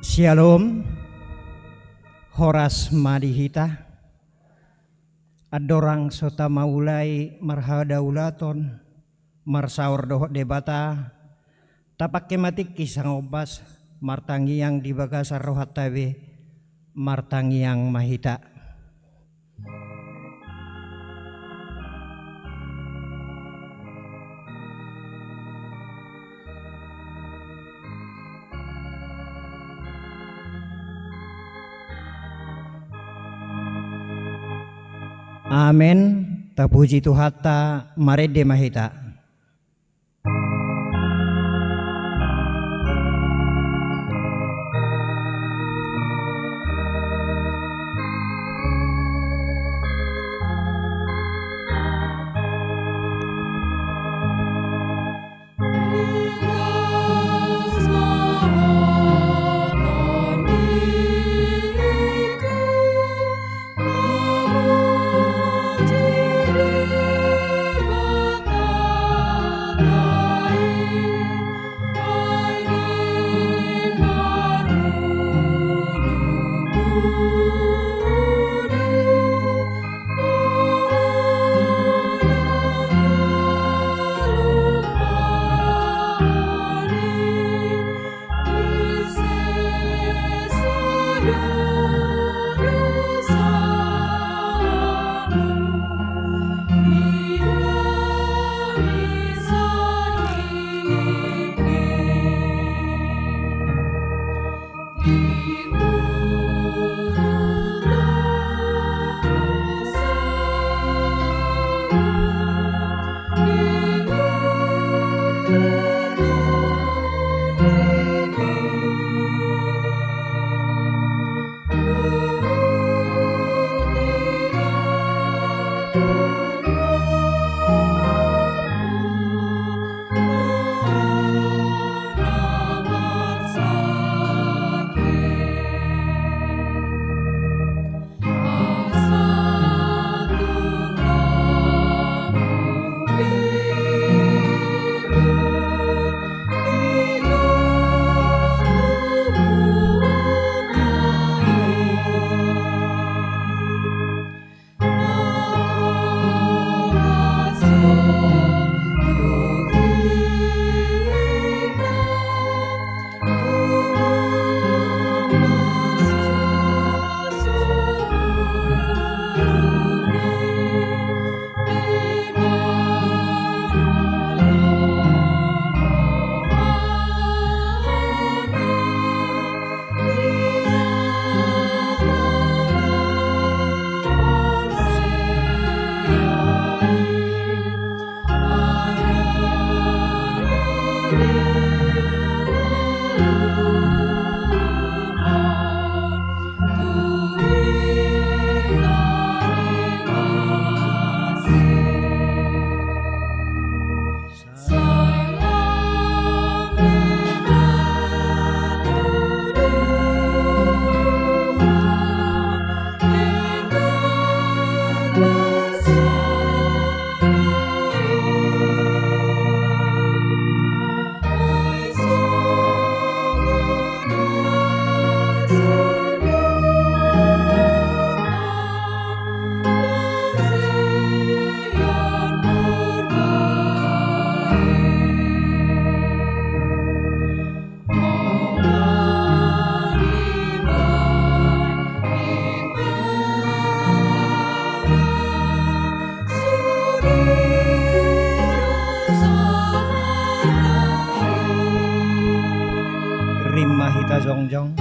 Shalom, horas madihita, adorang sota maulai marhadaulaton, marsaur dohot debata, tapak kematik kisang obas, martangiang di bagasar rohat tabe, martangiang mahita. Amen. Tapuji Tuhata marede mahita. Mahita jongjong.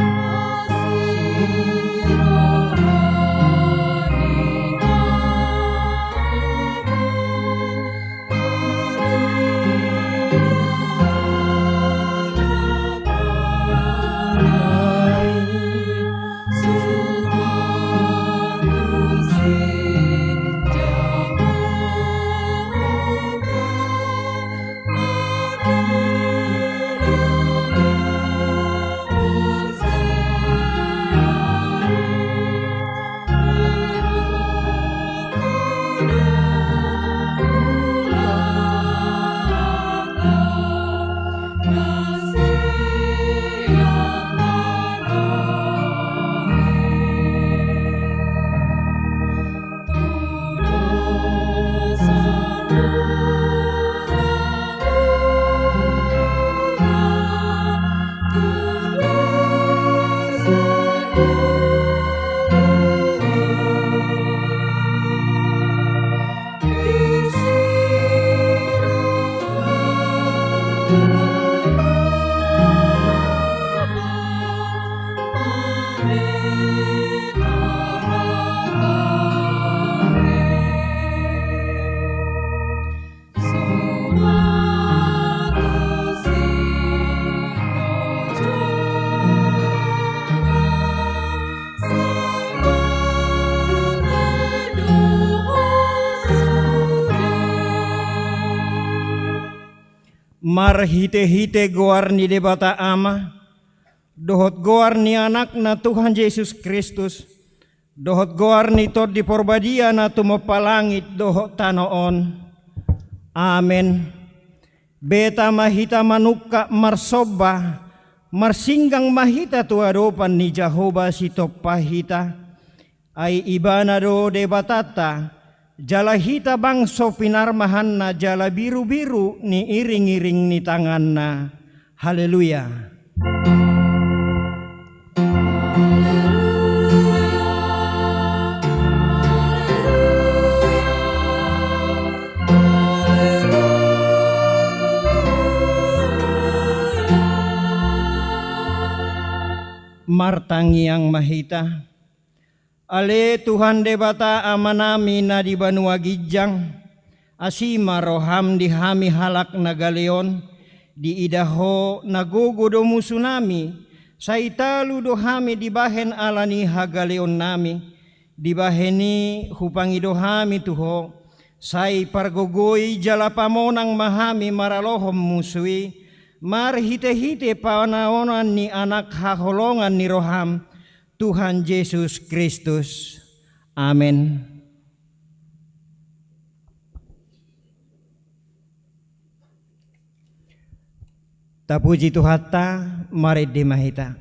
marhite-hite goar ni debata ama, dohot goar ni anak na Tuhan Yesus Kristus, dohot goar ni tod di porbadia na tumapalangit dohot tanoon. Amen. Beta mahita manuka marsoba, marsinggang mahita tuadopan ni Jehovah si topahita, ay ibana do debatata, jala hita bangso pinarmahan na jala biru-biru ni iring-iring ni tangan na. Haleluya. Martangi ang mahita. Ale Tuhan debata amanami na di banua gijang, asima roham di hami halak na galeon, di idaho nagugudo musunami, sa italu do hami di bahen alani hagaleon nami, di baheni hupangido hami tuho, say pargogoy jalapamonang mahami maralohom musui, marhite-hite panaonan ni anak haholongan ni roham, Tuhan Yesus Kristus. Amin. Tapuji Tuhata, mari dimahita.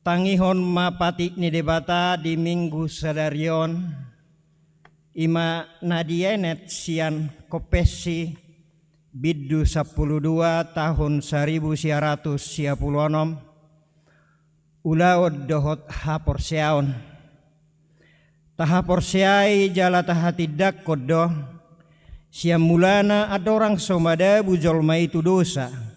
Tangihon mapati ni debata di minggu sadarion ima nadienet sian kopesi biddu 12 tahun 1956 ulaod dohot haporseaon tahaporseai jala tahatidak kodo siam mulana adorang somada bujolmai tu dosa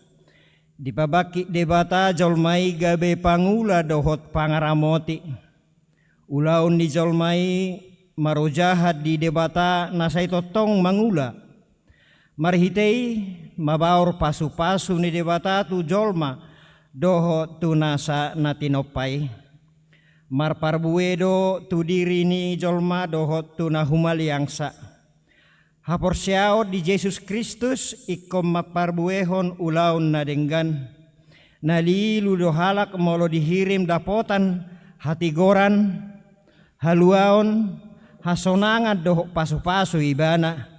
dipabaki debata jolmai gabe pangula dohot pangaramoti. Ulaun di jolmai marojahat di debata nasai totong mangula. Marhitei mabaur pasu-pasu ni debata tu jolma dohot tu nasa natinopai. Marparbuedo tu diri ni jolma dohot tu nahumaliangsa. Haporsiao di Yesus Kristus ikom maparbuehon ulaun na denggan nalilu dohalak molo dihirim dapotan hatigoran haluaon hasonangan doh pasu-pasu ibana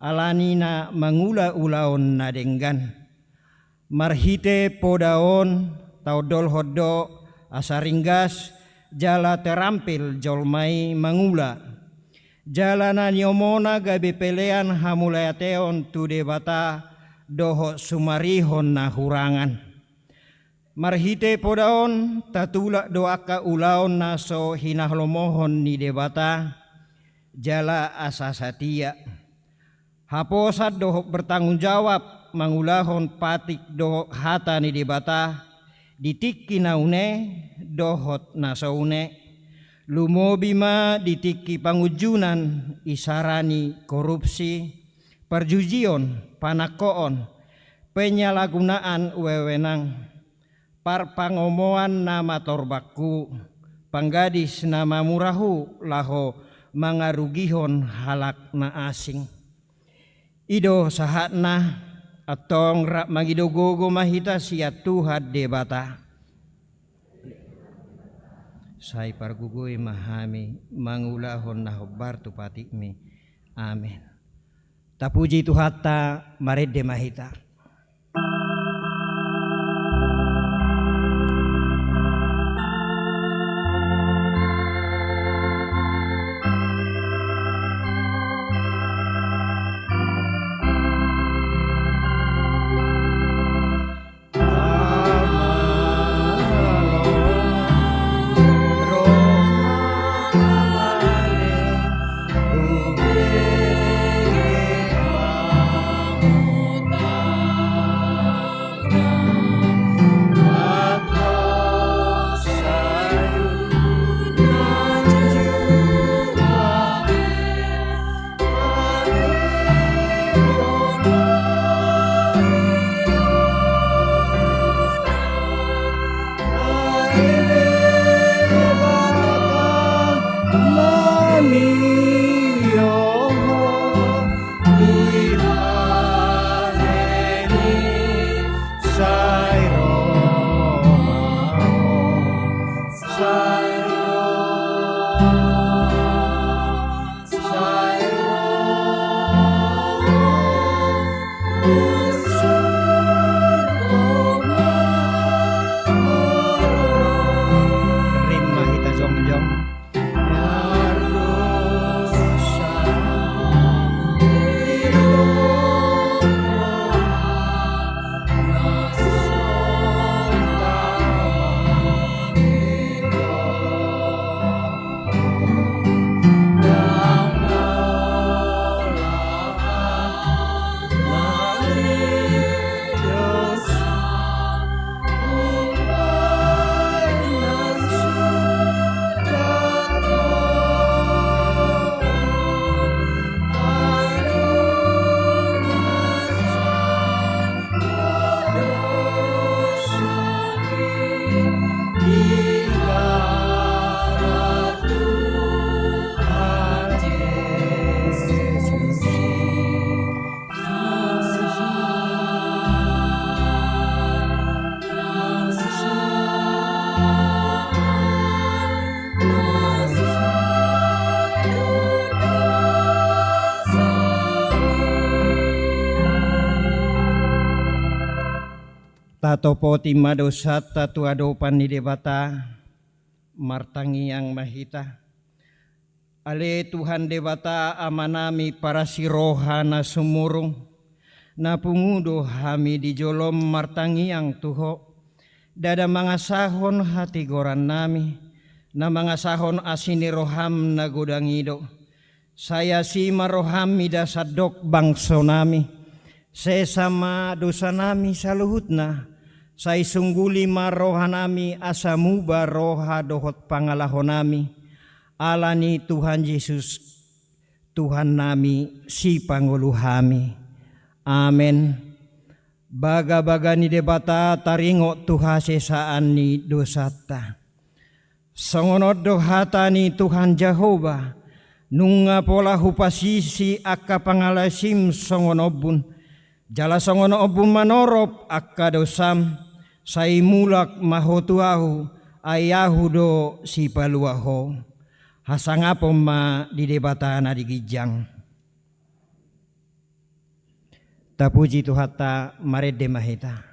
alani na mangula ulaun na denggan marhite podaon taudol hodo asaringgas jala terampil jolmai mangula jalana nyomona gabe pelean hamulayateon tu debata doho sumarihon na hurangan. Marhite podaon tatula doaka ulaon naso hinahlomohon ni debata jala asasatia. Haposat doho bertanggung jawab mangulahon patik doho hata ni debata ditiki naune dohot nasaune. Lumobima ditiki pangujunan isarani korupsi, perjujion, panakoon, penyalahgunaan wewenang, parpangomoan nama torbaku, panggadis nama murahu laho mangarugihon halak na asing. Ido sahatna atong rak magidogogo mahita siya Tuhan debata. Sai pargugoy mahami mangulahon na hobar tu patikmi. Amin. Tapuji Tuhata marede mahita. Tatopo timadosat tatu adopan ni debata martangi yang mahita. Ale Tuhan debata amanami para siroha na sumurung na pungudo hami di jolom martangi yang tuho. Dada mangasahon hati goran nami na mangasahon asini roham na godangido. Saya si maroham mida sadok bangso nami. Sesama dosa nami saluhutna. Say sungguli maroha nami asamuba roha dohot pangalahon nami. Alani Tuhan Yesus Tuhan nami si panguluhami. Amen. Baga-baga ni debata taringo Tuhan sesaan ni dosata. Songonod dohata ni Tuhan Jehovah. Nunga pola hupasisi akka pangalasim songonobun. Jala songonobun manorop akka dosam. Say mulak mahotuahu ayahu do si paluaho. Hasangapom ma di debata na digijang. Tapuji Tuhata marede mahita.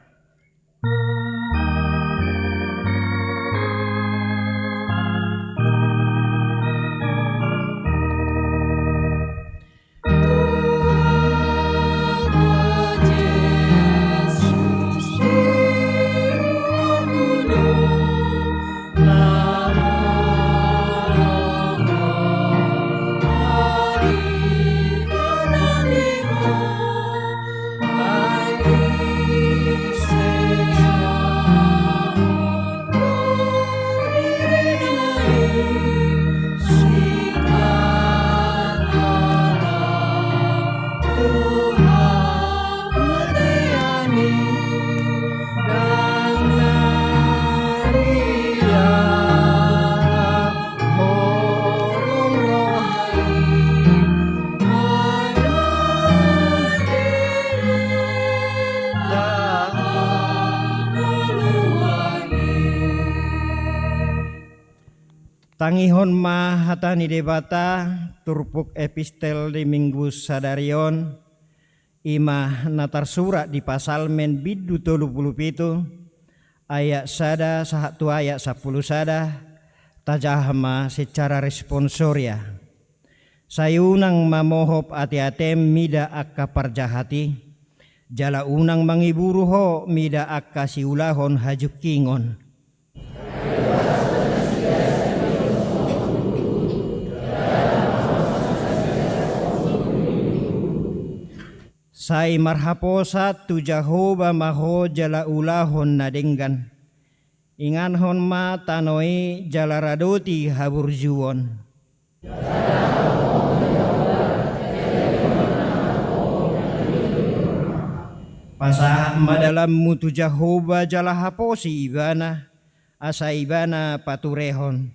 Tangihon ma hatani debata turpuk epistel di minggu sadarion ima natar surat di pasal men bidu 37 ayat sada sahatu ayat 10 sada tajahma secara responsoria. Sayunang mamohop ati-atem mida akka parjahati jala unang mangiburuho mida akka siulahon hajuk kingon. Say marhaposat tu Jehovah maho jala ulahon nadenggan. Inganhon ma tanoi jala radoti haburjuon. Pasah madalam mutu Jehovah jala haposi ibana asa ibana paturehon.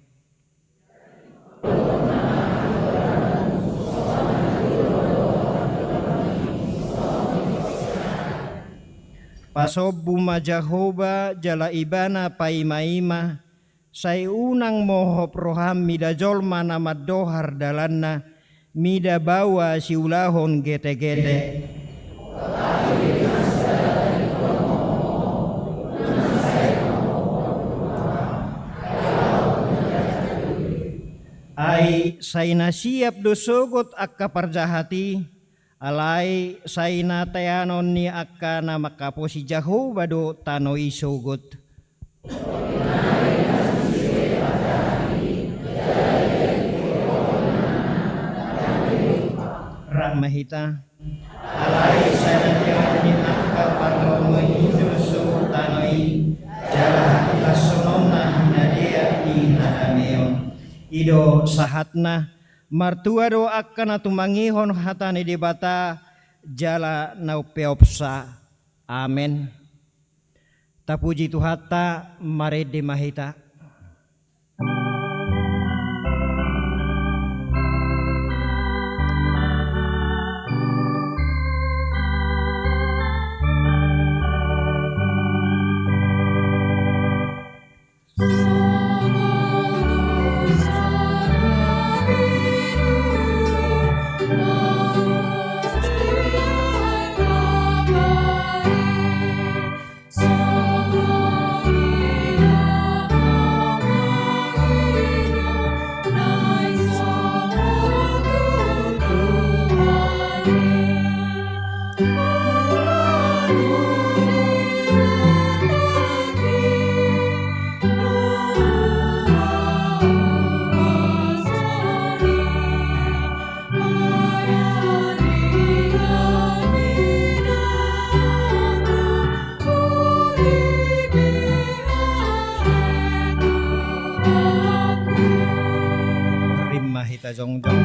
Pasob buma Jehovah jala ibana paima-ima say unang mohop roham mida jolma nama dohar dalanna mida bawa siulahon gete-gete. Ay say nasiap dosogot akka parjahati. Alay say natayanon ni akka na makapo si Jehovah do tanoi sugot. Rahmahita. Alay say natayanon ni akka parlomoi doso tanoi jala kasunon na hinadia di nadameon. Ido sahatna. Martua do akan tumangihon hatani debata jala naupeopsa. Amen. Tapuji Tuhata marede mahita. So bata jongjong.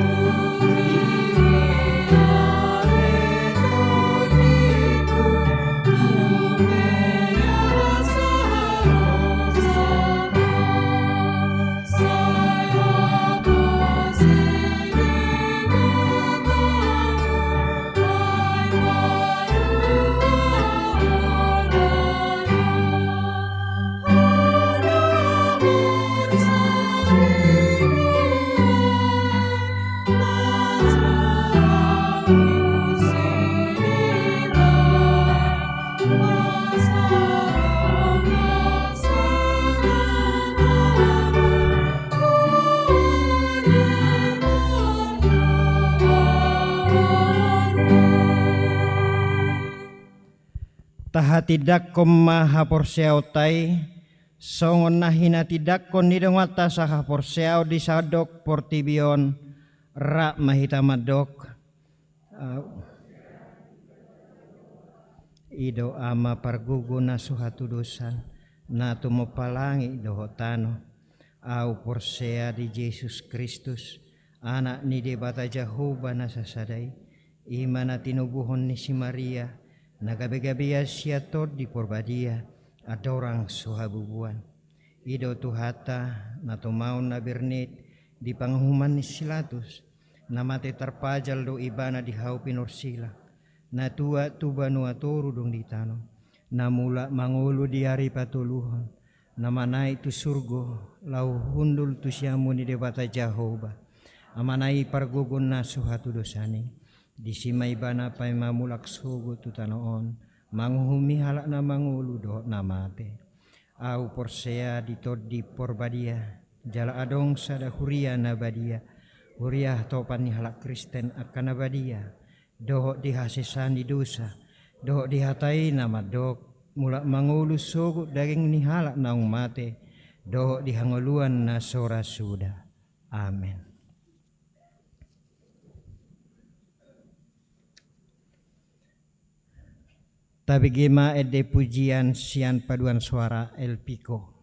Taha tidak kom maha porseau tai songon nahina tidak kon nidongata saha porseau di sadok portibion ra mahita madok ido ama parguguna suhatu dosan na tumopalangi dohotano au porsea di Yesus Kristus anak ni debata Jehovah nasasadai imana tinubuhon ni si Maria nagabe-gabea siator di porbadia adorang suhabubuan ido tuhata na tumaun na bernit di panghuman ni silatus namate terpajal do ibana di haupin orsila na tua tuba nuatoru dong di tano na mula mangulu di hari patuluhon na manai tu surgo lau hundul tu siamu ni debata Jehovah amanai pargugun na suhatu dosani di simay bana pay mamulak sugo tu tanoon manguhumi halak na mangulu do namate au porsea di porbadia jala adong sada huria na badia huria topan ni halak Kristen akan badia doho dihasesan di dosa doho dihatai nama dok mulak mangulu sugo daging ni halak na mate doho dihanguluan na sora suda amin. Tabigima ede pujian sian paduan suara El Pico.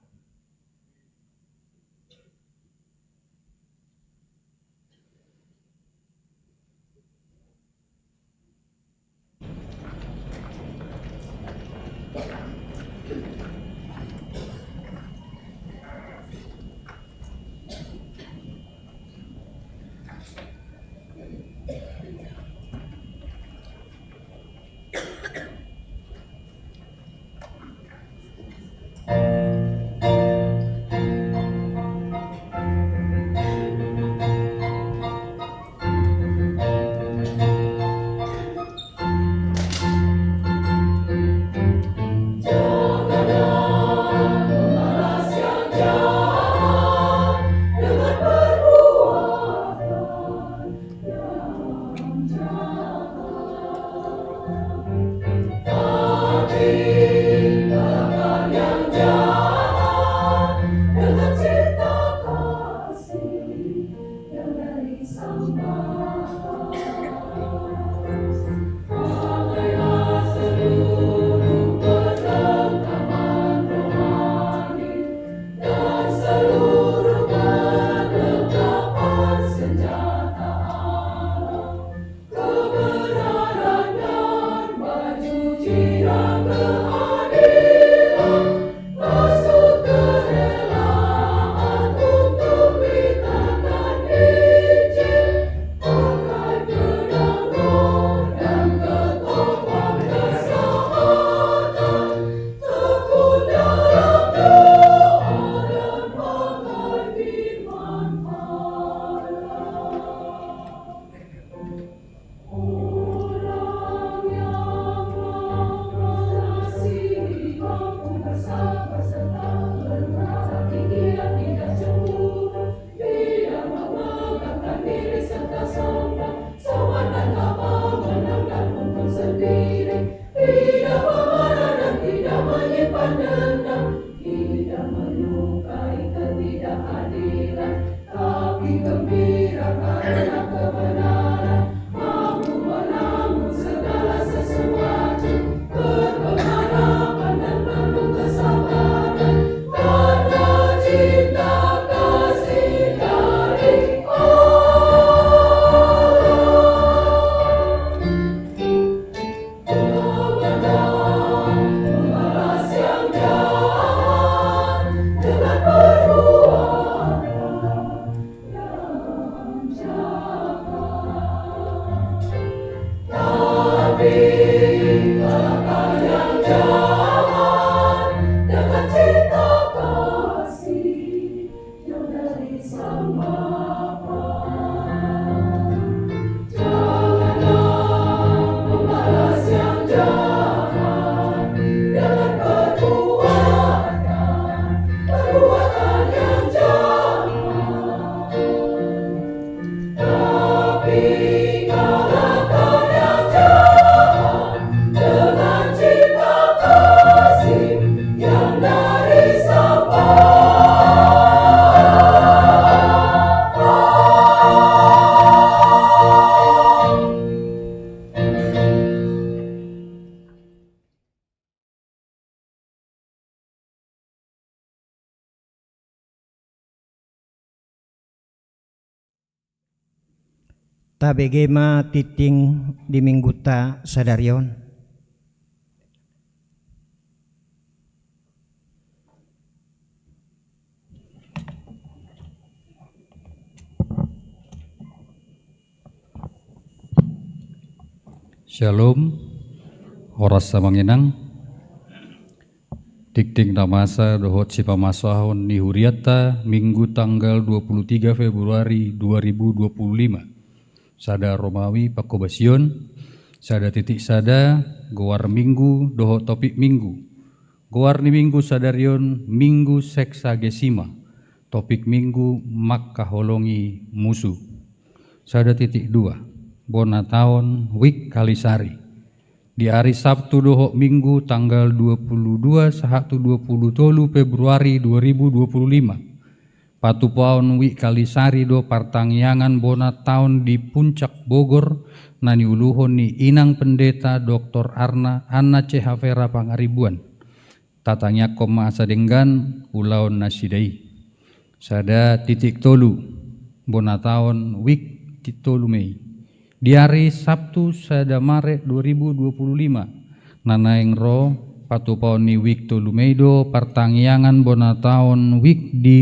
Tabegema titing di minggu ta sadarion. Shalom, horas samanginang. Tikting namasa dohot si pamasahon ni Huriata Minggu tanggal 23 Februari 2025. Sada Romawi Pakobasion, sada titik sada, goar minggu dohot topik minggu. Goar ni minggu sadarion minggu seksagesima, topik minggu makkaholongi musuh. Sada titik dua, bona tahun wik kalisari. Di hari Sabtu dohok minggu tanggal 22 sahatu 20 Februari 2025. Patu paon wik kalisari do partangyangan bona tahun di Puncak Bogor nani uluhon ni inang pendeta Dr. Anna C. Havera Pangaribuan. Tatangnya koma asadenggan ulaon nasidai. Sada titik tolu bona tahun wik titolu Mei. Di hari Sabtu sada Maret 2025 nanaeng ro patu paon ni wik tolu Meido partangyangan bona tahun wik di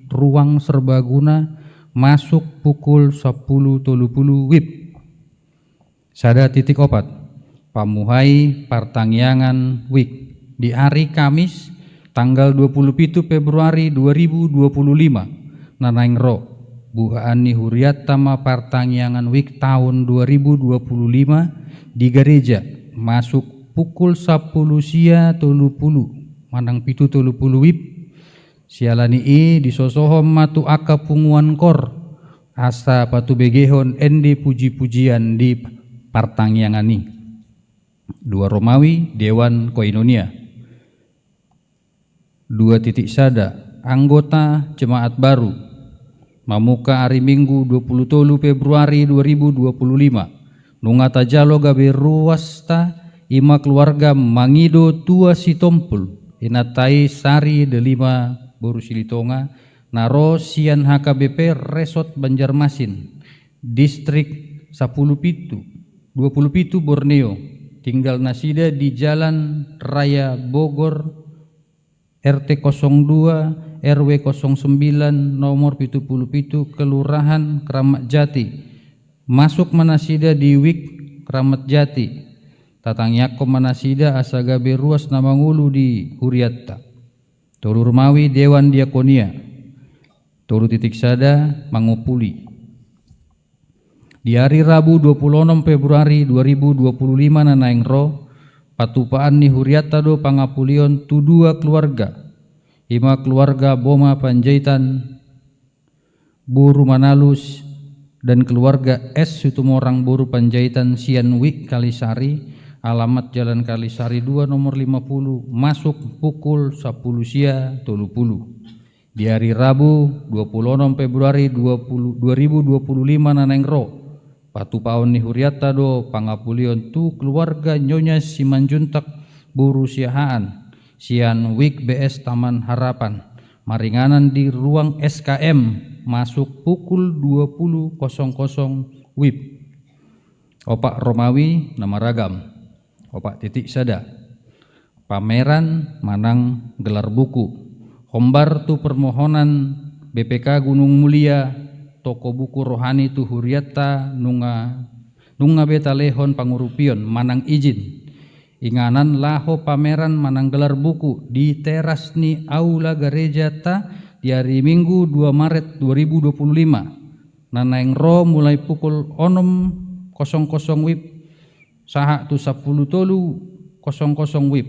ruang serbaguna masuk pukul 10.30 WIB. Sada titik opat pamuhai partangyangan wik di hari Kamis tanggal 27 Februari 2025 nanaeng ro buhaan ni Huriat tama partangyangan wik tahun 2025 di gereja masuk pukul 10 sia 30 manang pitu 30 WIB. Sialani disosohom matu aka punguan kor asa patu begehon endi puji-pujian di partangyangani. Dua Romawi Dewan Koinonia. Dua titik sada anggota jemaat baru mamuka hari Minggu 20 Februari 2025 nungata jalo gabe ruwasta ima keluarga mangido tua si tompul inatai sari delima Boru Silitonga naro sian HKBP Resort Banjarmasin distrik 10 Pitu 20 Pitu Borneo tinggal nasida di Jalan Raya Bogor RT 02 RW 09 nomor 77 Kelurahan Kramat Jati masuk manasida di Wik Kramat Jati tatangnya manasida asagabe ruas namangulu di Huriatta. Tolu Romawi Dewan Diakonia. Tolu titik sada Mangupuli. Di hari Rabu 26 Februari 2025 nanaeng ro patupaan ni Huriata do pangapulion tu dua keluarga. Ima keluarga Boma Panjaitan Buru Manalus dan keluarga S Sutumorang Buru Panjaitan Sianwik Kalisari. Alamat Jalan Kalisari 2 nomor 50 masuk pukul 10 sia 30. Di hari Rabu 26 Februari 2025 nanaeng ro patu paon ni Huriata do pangapulion tu keluarga Nyonya Simanjuntak Buru Siahaan Sian Wik BS Taman Harapan maringanan di ruang SKM masuk pukul 20.00 WIB. Opak Romawi nama ragam. Opak titik sada pameran manang gelar buku hombar tu permohonan BPK Gunung Mulia toko buku rohani tu Huriata nunga beta lehon pangurupion manang izin inganan laho pameran manang gelar buku di teras ni aula gereja ta di hari Minggu 2 Maret 2025 nanaeng ro mulai pukul 6.00 WIB saha tu 10.00 WIB.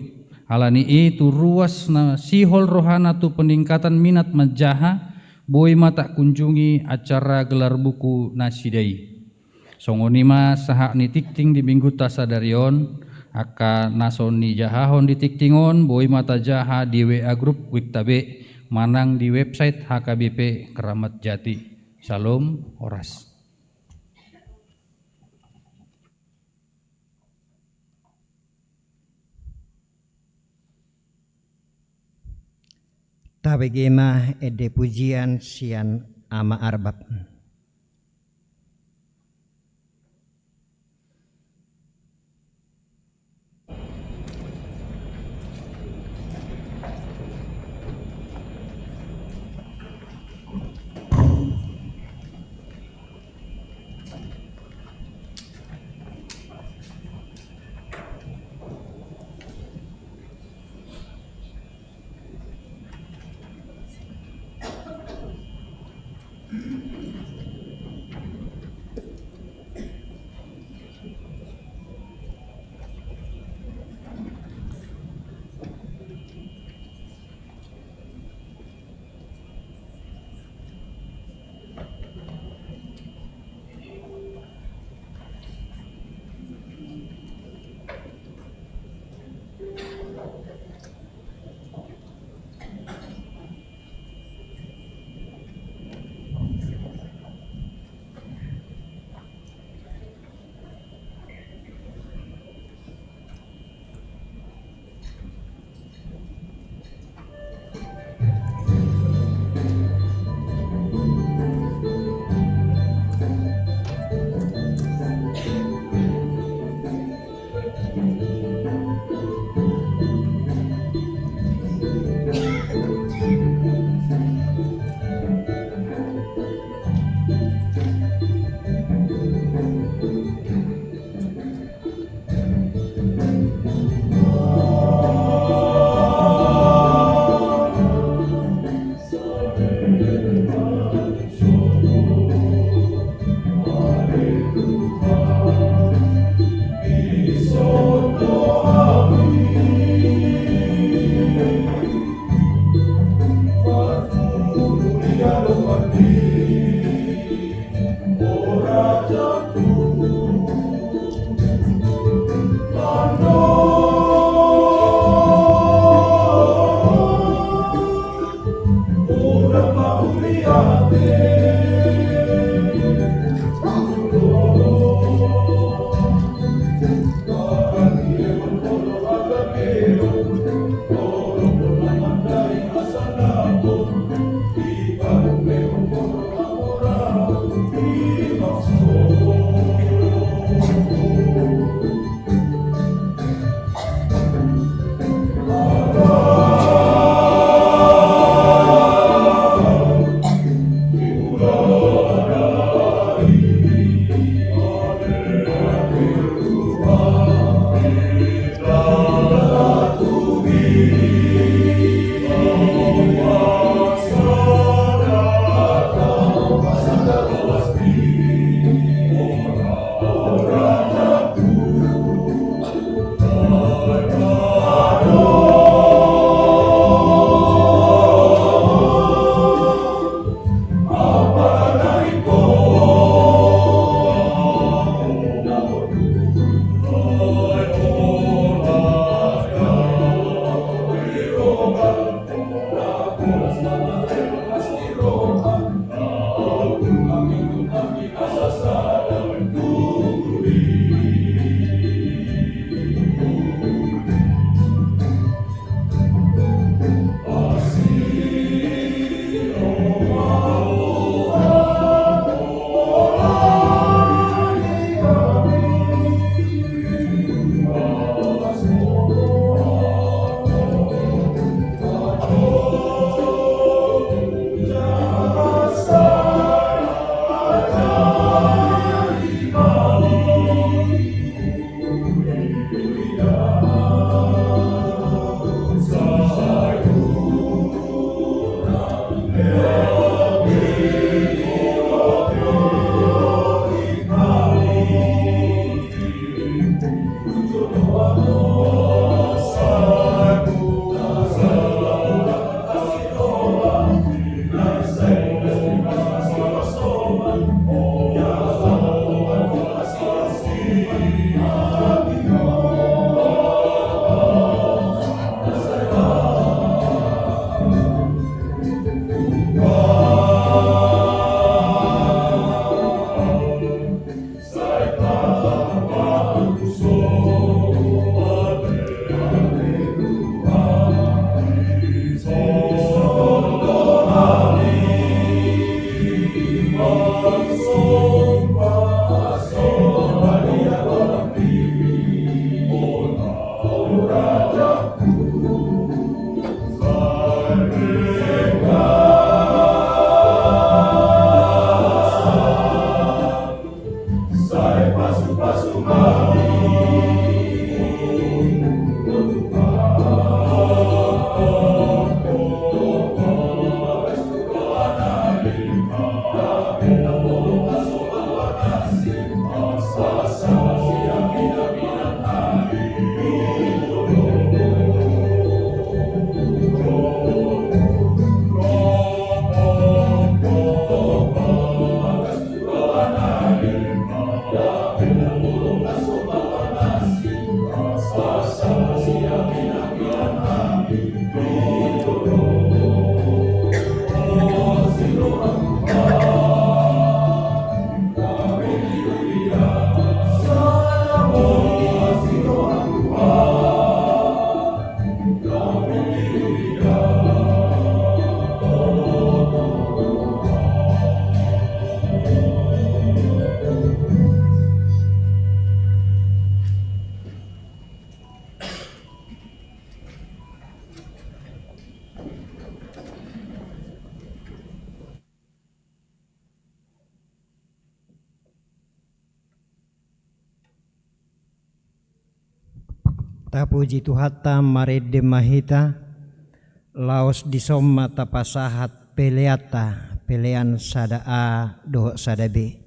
Alani itu ruas na sihol rohana tu peningkatan minat majaha boy mata kunjungi acara gelar buku nasidai. Songonima saha ni tikting di minggu tasadarion aka nasoni jahahon di tiktingon boy mata jaha di WA grup Wiktabe manang di website HKBP Kramat Jati. Salam horas. Tabegema ede pujian sian ama arbab. Tapuji Tuhata marede mahita laos disomma tapasahat peleata pelean sada A doh sada B.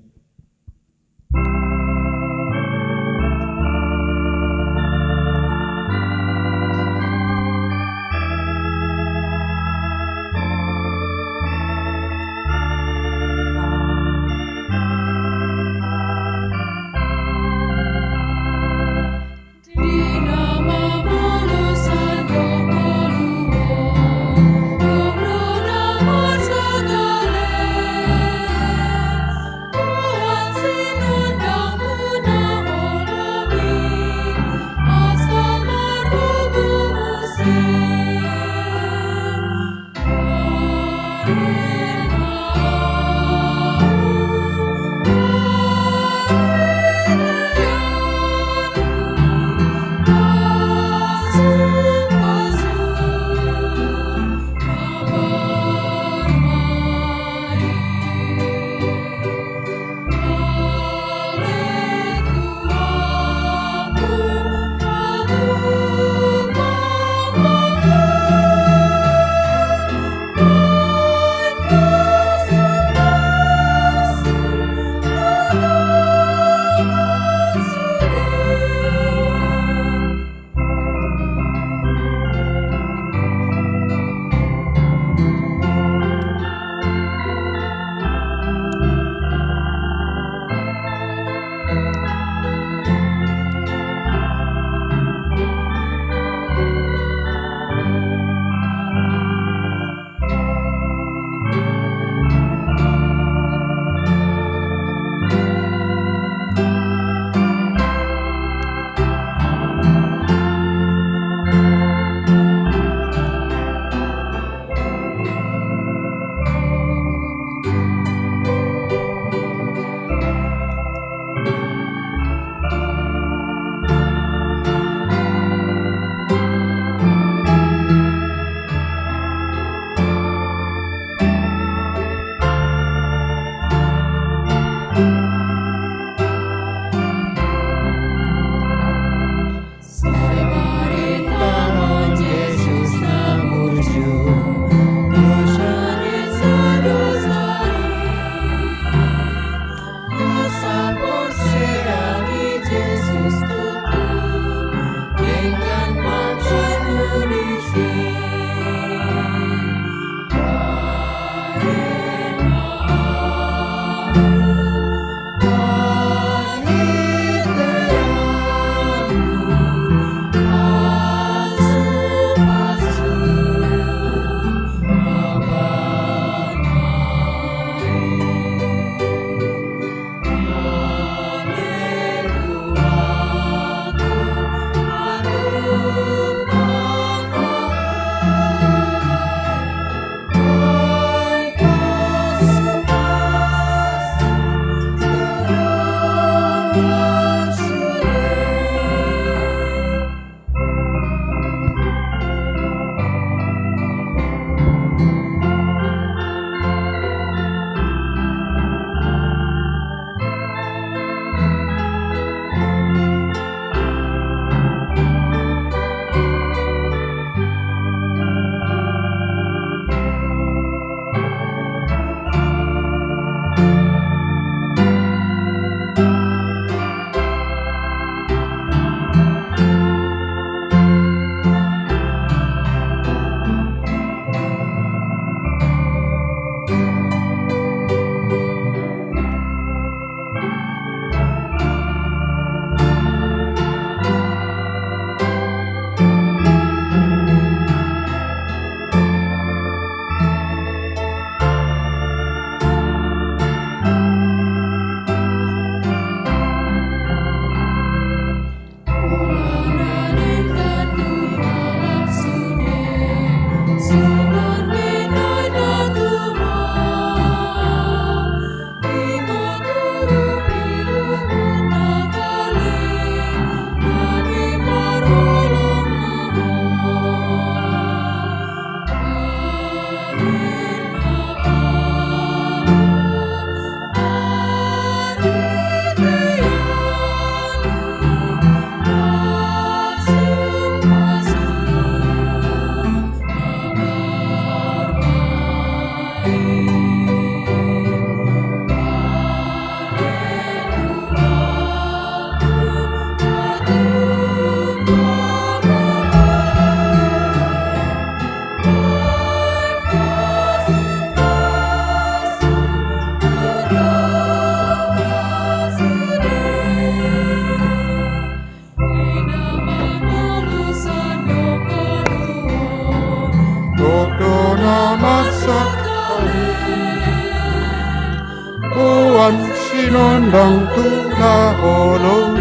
Tuhan sinondang tulaholo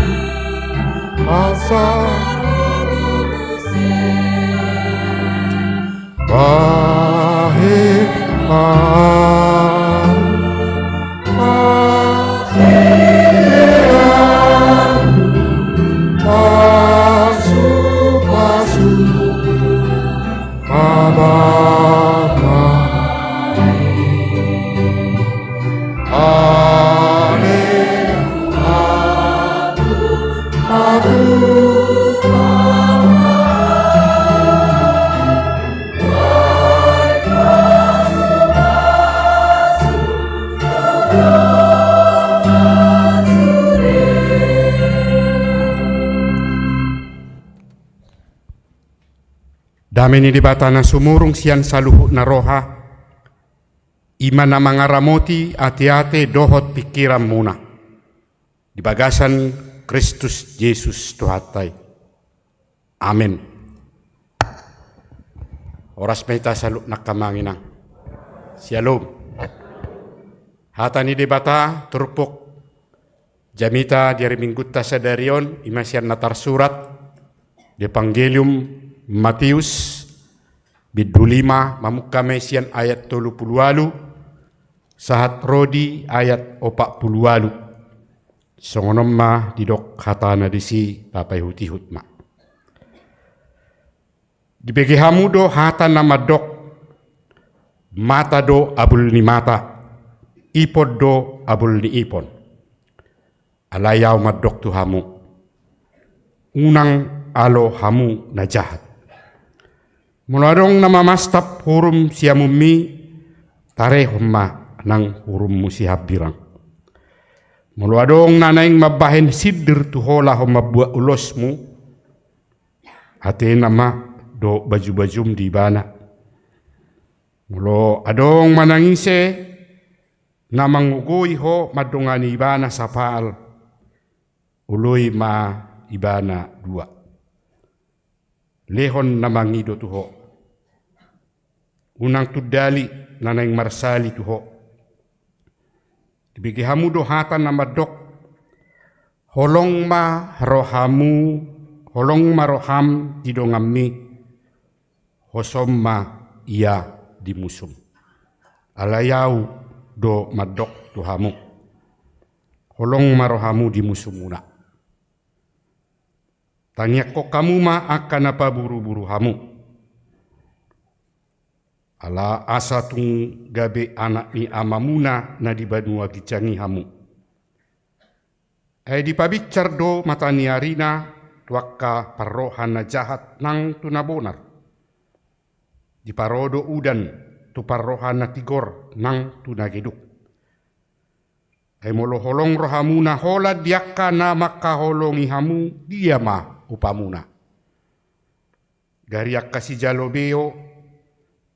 asa bahir Dami ni dibata na sumurong siyan sa luhut na roha, ima na mga ramoti ati-ate dohot pikiran muna. Dibagasan Kristus Jesus Tuhatay. Amen. Oras may tasaluk na kamanginang. Shalom. Hata ni dibata turpok jamita dari minggutta sa darion ima siyan natarsurat di Evangelium Matius bidulima mamukame sian ayat 38 sahat rodi ayat 40 songonom ma didok hatana disi papai hutihut ma dibagi hamudo hata nama dok mata do abul ni mata ipod do abul ni ipon alayaw madok tu hamu unang alo hamu na jahat. Muladong namamastap hurum siamumi tare humma nang hurum musihab birang. Muladong nanaing mabahin sidir tuhola humma buat ulosmu ate nama do baju-bajum di bana. Mulo adong manangise namang ugoi ho madongani ibana sa paal uloy ma ibana dua. Lehon namangido tuho. Unang tudali nanang marsali tuho. Dibigi hamudo hatan na madok. Holong ma rohamu, holong ma roham didongammi. Hosom ma iya dimusum. Alayaw do madok tuhamu. Holong ma rohamu dimusum muna. Tanya ko kamu ma akan apa buru-buru hamu. Ala asa tung gabe anak ni amamuna na di banua gicangi hamu. Di pabicar do mata ni arina tuaka parohan na jahat nang tunabonar. Di parodo udan tu parohan na tigor nang tunageduk. Molo holong rohamuna hola diaka na makaholongi hamu dia ma upamuna. Gariak kasi jalobeo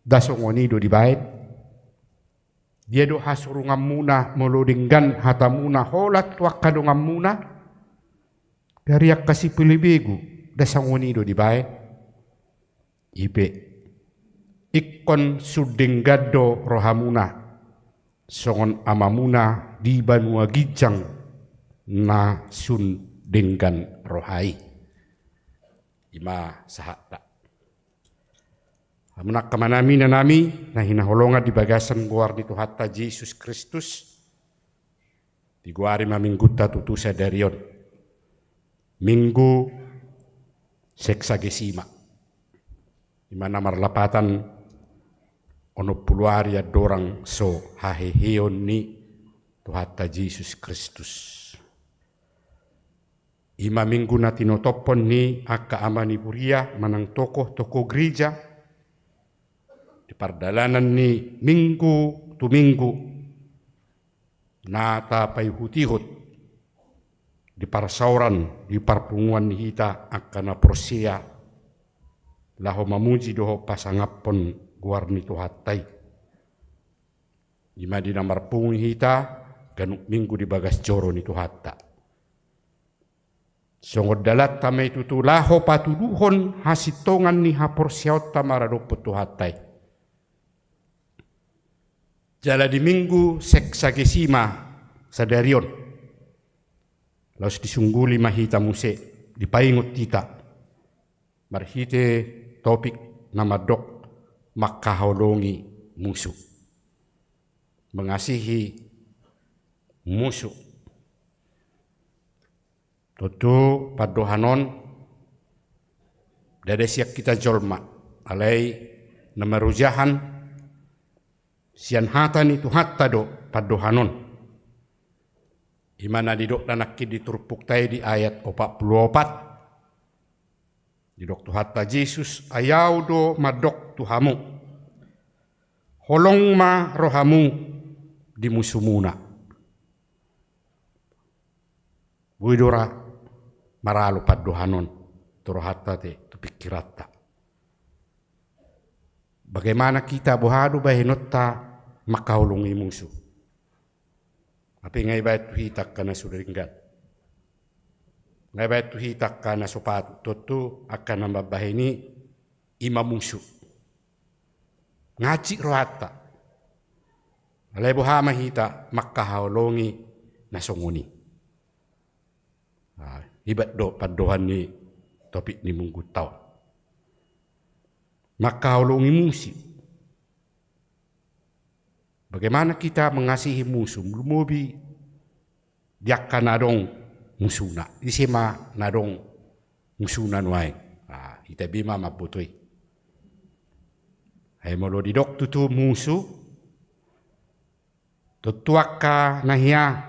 dasongonido di bait. Dia do hasurungam muna molodinggan hatamuna holat wakadongam muna. Gariak kasi pilibegu dasongonido di bait. Ipe ikon sudinggado rohamuna songon amamuna di banua gijang na sun denggan rohai. Ima sahata. Amunak kamanami na nami na hinaholongan di bagasan guar ni Tuhatta Jesus Kristus di guari mamingguta tutusa darion minggu seksagesima imana marlapatan ono puluari dorang so haheheon ni Tuhatta Jesus Kristus. Ima minggu na tinotopon ni akka amani puria manang tokoh gereja. Di pardalanan ni minggu tu minggu nata pay hutihut di parsauran di parpunguan ni hita akan porsia laho mamuji doho pasangapon guar ni Tuhatay. Ima di namar pungun hita ganuk minggu di bagas joro ni Tuhatta. Songod dalat tamay tutulaho patuduhon hasitongan ni haporsiaot tamaradopot Tuhatay. Jala di minggu seksagesima sadarion. Laos disungguli mahita muse, dipaingot tita. Marhite topik na madok makahulungi musuh. Mengasihi musuh. Tutu padohanon dada siak kita jolma alai namarujahan sian hatan itu hatta do padohanon imana didok danakki diturpuk tay di ayat 44 didok tu hatta Yesus ayau do madok tuhamu holong ma rohamu di musumuna buidora maralu padohanon turo hatta te tu pikiratta. Bagaimana kita bohadu bahinotta makaulungi musuh. Api ngai bait hitak kana sudaringgat. Ngai bait hitak kana sopat tutu akan nambahini ima musuh. Ngaci rohatta. Alai bohama hita makaulungi nasongoni. Ibat do padohan ni topik ni munggu tau. Maka ulungi musuh. Bagaimana kita mengasihi musuh? Lumubi diakan nadong musuna. Isema nadong musuna nuai. Kita bima maputui. Hai molo didok tutu musuh. Tutuaka nahia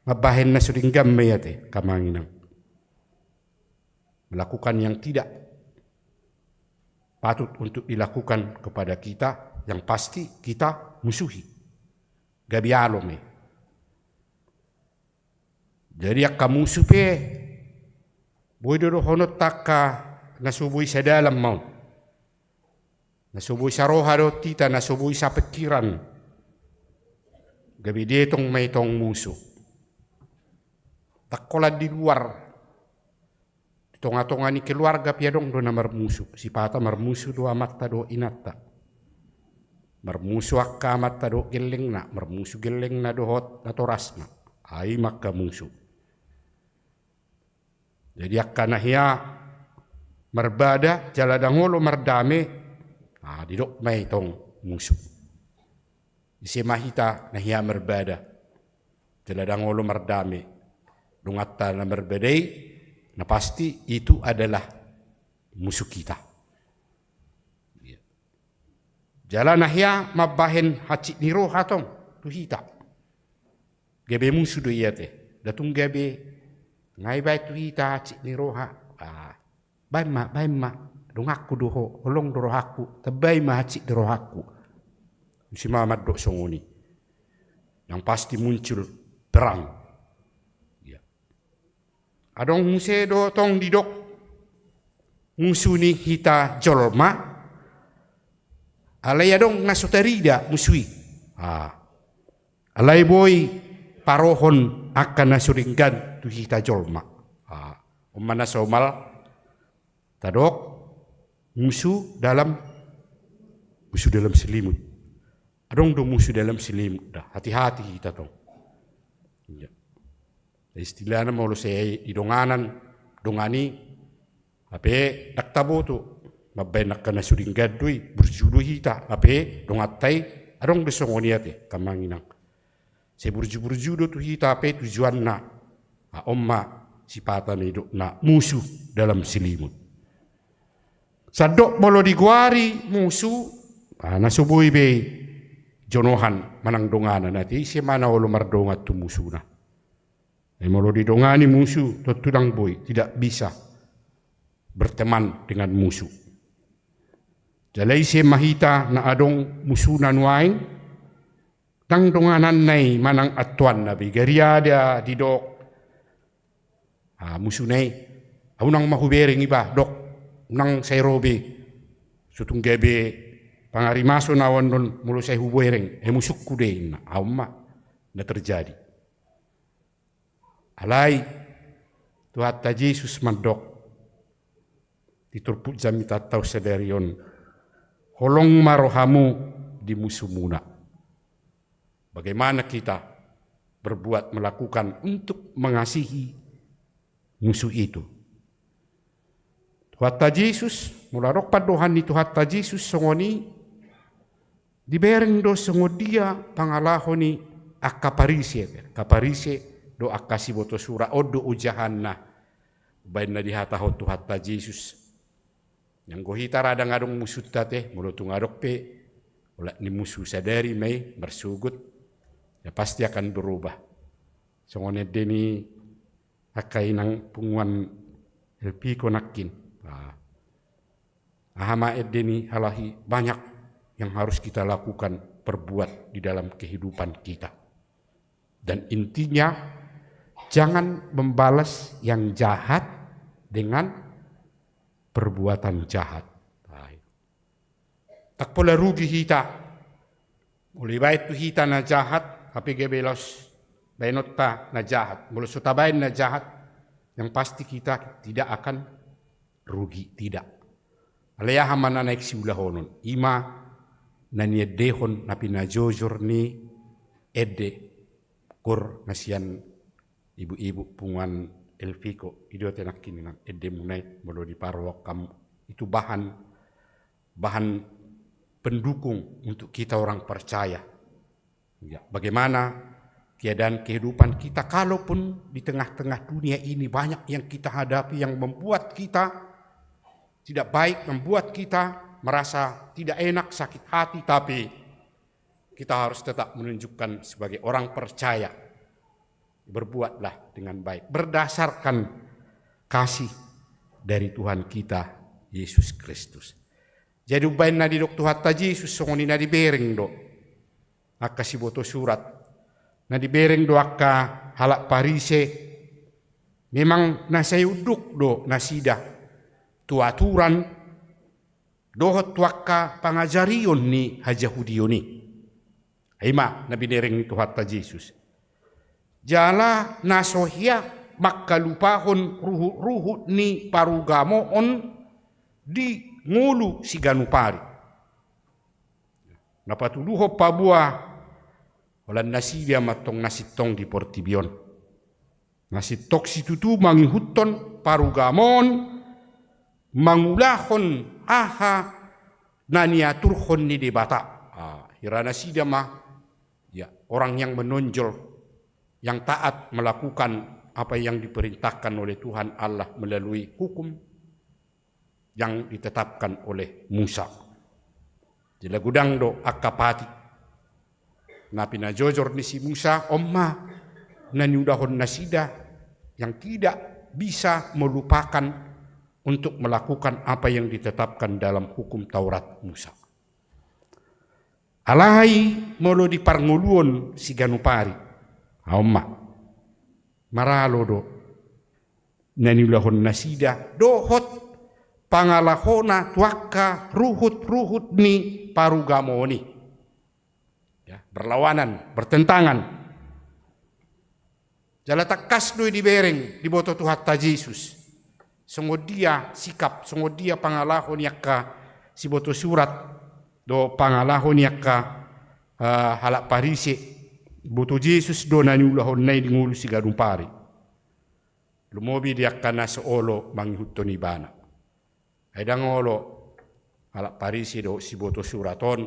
mabahen na suringgam mayate kamanginang. Melakukan yang tidak patut untuk dilakukan kepada kita, yang pasti kita musuhi. Gabi alome. Jadi akka musuh pe, boido honot taka nasubui sa dalam mau. Nasubui sa roha do tita, nasubui sa pikiran. Gabi detong may tong musuh. Takola di luar. Tonga-tonga ni keluarga piadong do na marmusuh. Si pata marmusuh do amatta do inatta. Marmusuh akka amatta do geleng na. Marmusuh geleng na do hot na toras na. Ay makka musuh. Jadi akka nahia marbada jaladangolo mardame. Didok may tong musuh. Isi mahita nahia marbada jaladangolo mardame. Dungatta na marbadai. Nah pasti itu adalah musuh kita. Jalan nahya mabahen hacik niro hatong tu hita. Gabe musuh do iate. Datung gabe ngai bai tu hita hacik niro ha. Bai ma dong aku doho holong doro aku tabai ma hacik doro aku. Si Mamat dok songoni. Yang pasti muncul perang. Adong muse do tong didok musuh ni hita jolma alai adong nasutarida musui alai boy parohon akan nasuringgan tu hita jolma umana somal tadok musuh dalam selimut adong do musuh dalam selimut dah hati-hati hita tong ya. Istilahnya mau saya idonganan dongani ape daktabo tu mabay nakana suringgad dui burjudu hita ape dongatai adong besongoniate kamanginang se burjudu tu hita ape tujuan na omma sipatan hidup na musuh dalam selimut sadok bolo diguari musuh nasubui be jonohan manang donganan nanti si mana olo mardongat tu musuhna. Molo didongani musuh tutudang boy tidak bisa berteman dengan musuh. Jalai se mahita na adong musuh nanuain tang donganan nai manang atuan nabi gariada didok musuh nai aunang mahubering iba dok nang sairobe sutung gebe pangarimaso nawan don mulu saya hubereng musukku de na amma na terjadi. Alai Tuhan Yesus mandok diturpuk jami tatau sedarion holong marohamu di musuh muna. Bagaimana kita berbuat melakukan untuk mengasihi musuh itu. Tuhan Yesus mularok padohan ni Tuhan Yesus songoni dibereng do songodia pangalaho ni akaparise do akasi boto sura odo ujahanna bain na dihataho Tuhan Yesus yang gohita rada ngadong musuh tate mulotu ngadok pe ulat ni musuh sadari may bersugut ya pasti akan berubah songone deni akai nang punguan elpi konakin ahama edeni halahi banyak yang harus kita lakukan perbuat di dalam kehidupan kita. Dan intinya jangan membalas yang jahat dengan perbuatan jahat. Tak pula rugi hita. Mulai baik tu hita na jahat, tapi gebelos bainota na jahat. Mulai sutabain na jahat, yang pasti kita tidak akan rugi, tidak. Alaya hamana naik si ulahonon. Ima na niedehon na pinajojor ni ede kur nasian ibu-ibu punguan elfiko ido tenakin nang ede munai molo di parwok kamu itu bahan pendukung untuk kita orang percaya. Ya, bagaimana keadaan kehidupan kita kalaupun di tengah-tengah dunia ini banyak yang kita hadapi yang membuat kita tidak baik, membuat kita merasa tidak enak, sakit hati, tapi kita harus tetap menunjukkan sebagai orang percaya. Berbuatlah dengan baik, berdasarkan kasih dari Tuhan kita, Yesus Kristus. Jadi ubain na di dok Tuhan Yesus, songoni na di bereng do. Akka si boto surat. Na di bereng do akka halak parise. Memang nasa uduk do nasida. Tu aturan dohot wakka pangajarion ni hajahudiyo ni. Ima na binereng ni Tuhan Yesus. Jala nasohya makalupahon ruhut ni parugamoon di ngulu si ganupari. Napatuluho pabua walan nasidia matong nasitong di Portibion. Nasitok si tutu mangihuton parugamon mangulahon aha naniaturhon ni debata. Hirana sida mah ya orang yang menonjol, yang taat melakukan apa yang diperintahkan oleh Tuhan Allah melalui hukum yang ditetapkan oleh Musa. Jila gudang do akapati. Napi na jojor ni si Musa omma naniudahon nasida yang tidak bisa melupakan untuk melakukan apa yang ditetapkan dalam hukum Taurat Musa. Alai molo di parnguluon si ganupari. Aumma. Maralo do. Naniulahon nasida. Dohot pangalahona tuaka ruhut-ruhut ni parugamoni. Ya, berlawanan, bertentangan. Jala takas do di bereng di boto Tuhan Yesus. Songodia sikap, songodia pangalahon yakka si boto surat do pangalahon yakka halak parise boto Yesus do naniulahon nai di ngulu si gadumpari. Lumobi diakka na seolo mangihutton ibana. Aidang olo halak parise do si boto suraton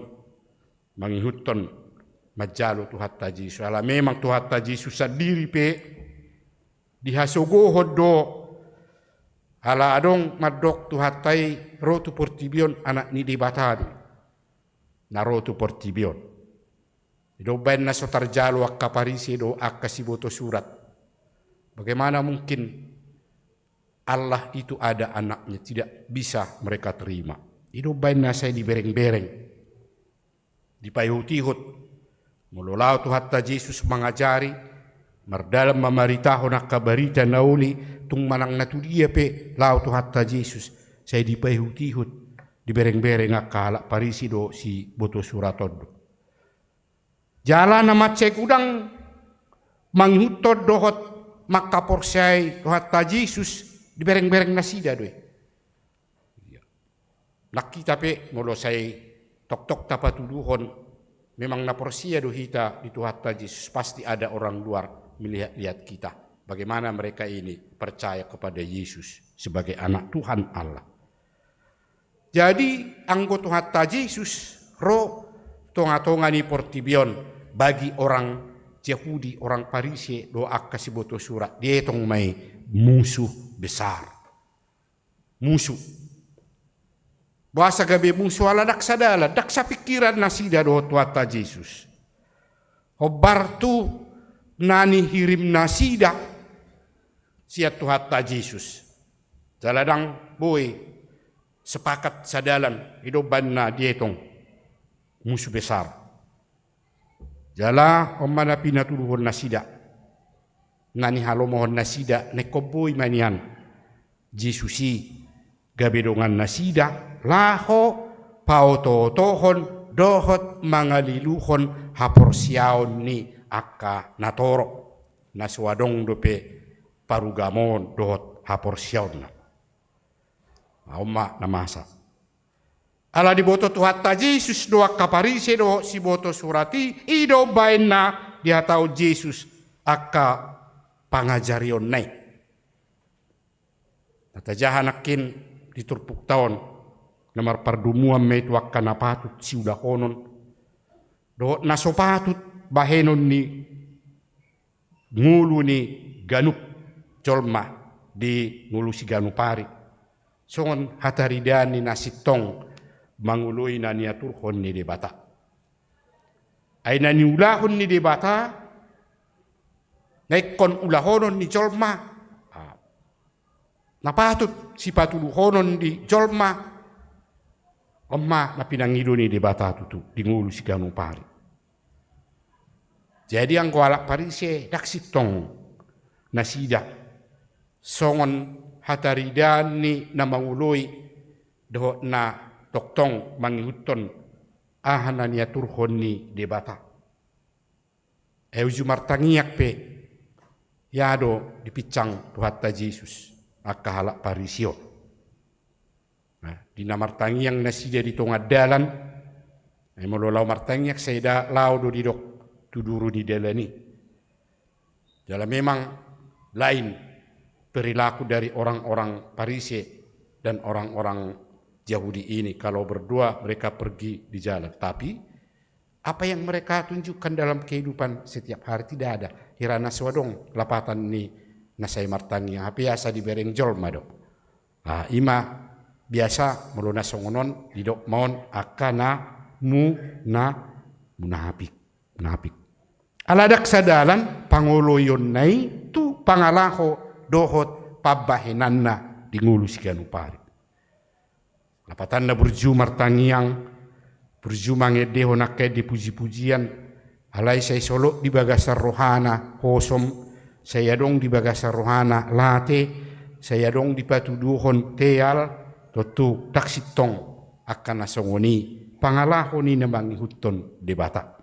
mangihutton majalo Tuhan Yesus. Ala memang Tuhan Yesus sendiri pe dihasogohod do ala adong madok tuhatai rotu Portibion anak ni dibatari na rotu Portibion. Do ben na sotarjalo akka parisi do akka si boto surat. Bagaimana mungkin Allah itu ada anaknya, tidak bisa mereka terima. Itu ben na saya dibereng-bereng. Dipayutihut. Mululau Tuhan Yesus mengajari mardalam mamaritaho na kabarita nauli tung manang natudia pe lau Tuhan Yesus saya dipahutihut dibereng-bereng akala parisi do si boto suratod. Jalan nama cek udang manghutod dohot makaporsai Tuhan Yesus dibereng-bereng nasida doy. Nakita pe molo saya tok-tok tapatuluhon memang naporsia do hita di Tuhan Yesus, pasti ada orang luar melihat-lihat kita. Bagaimana mereka ini percaya kepada Yesus sebagai anak Tuhan Allah. Jadi anggota Tuhan Yesus ro tonga-tonga ni portibion bagi orang Yahudi, orang Parisi doa kasih boto surat. Dia tong mai musuh besar. Musuh. Bahasa gabe musuh ala daksa dala, daksa pikiran nasida do Tuhan Yesus. Hobar tu nani hirim nasida sia Tuhan Yesus. Jaladang boy sepakat sadalan hidupan na dietong musuh besar. Jala omana pinatuluhon nasida. Nani halomohon nasida nekoboy manian. Jesusi gabedongan nasida laho pautotohon dohot mangaliluhon haporsiaon ni akka natoro naswadong dope parugamon dohot haporsiaon na. Oma namasa. Ala di boto Tuhan Yesus doa kaparise do si boto surati ido bain na dia tahu Yesus akka pangajarion nai. Tata jahanakin diturpuk tahun namar pardumuan met wakana patut si udah konon do nasopatut bahenon ni ngulu ni ganup colma di ngulu si ganupari songon hataridani nasitong mangului na niaturhon ni debata. Ay na niulahon ni debata, naikon ulahonon ni jolma, napatut si patuluhonon di jolma, na pinangido ni debata tutu, di ngulu si ganupari. Jadi ang kualak parise, daksitong nasida, songon hataridani na mangului, doh na toktong mangihuton ahanan ya turhon ni debata. Euju martangiak pe yado dipicang Tuhan Yesus akka halak parisio. Nah, di namartangiang nasida di tongah dalan mololau martangiak saya lau do didok tuduru di dalani. Dalam memang lain perilaku dari orang-orang Parisi dan orang-orang Yahudi ini. Kalau berdua mereka pergi di jalan. Tapi apa yang mereka tunjukkan dalam kehidupan setiap hari tidak ada. Hirana swadong lapatan ni nasay martani yang biasa di bereng jolma do. Ima biasa meluna songonon didok maon akana munafik. Aladak sadalan pangoloyon nai tu pangalaho dohot pabahenanna di ngulu si ganupari. Lapatan na burju martangiang, burju mangedeho nakke di puji-pujian, alai saya solok di bagasar rohana, kosom, saya dong di bagasar rohana, late, saya dong di patuduhon teal, totu taksitong akan nasongoni, pangalahoni na mangihuton debata.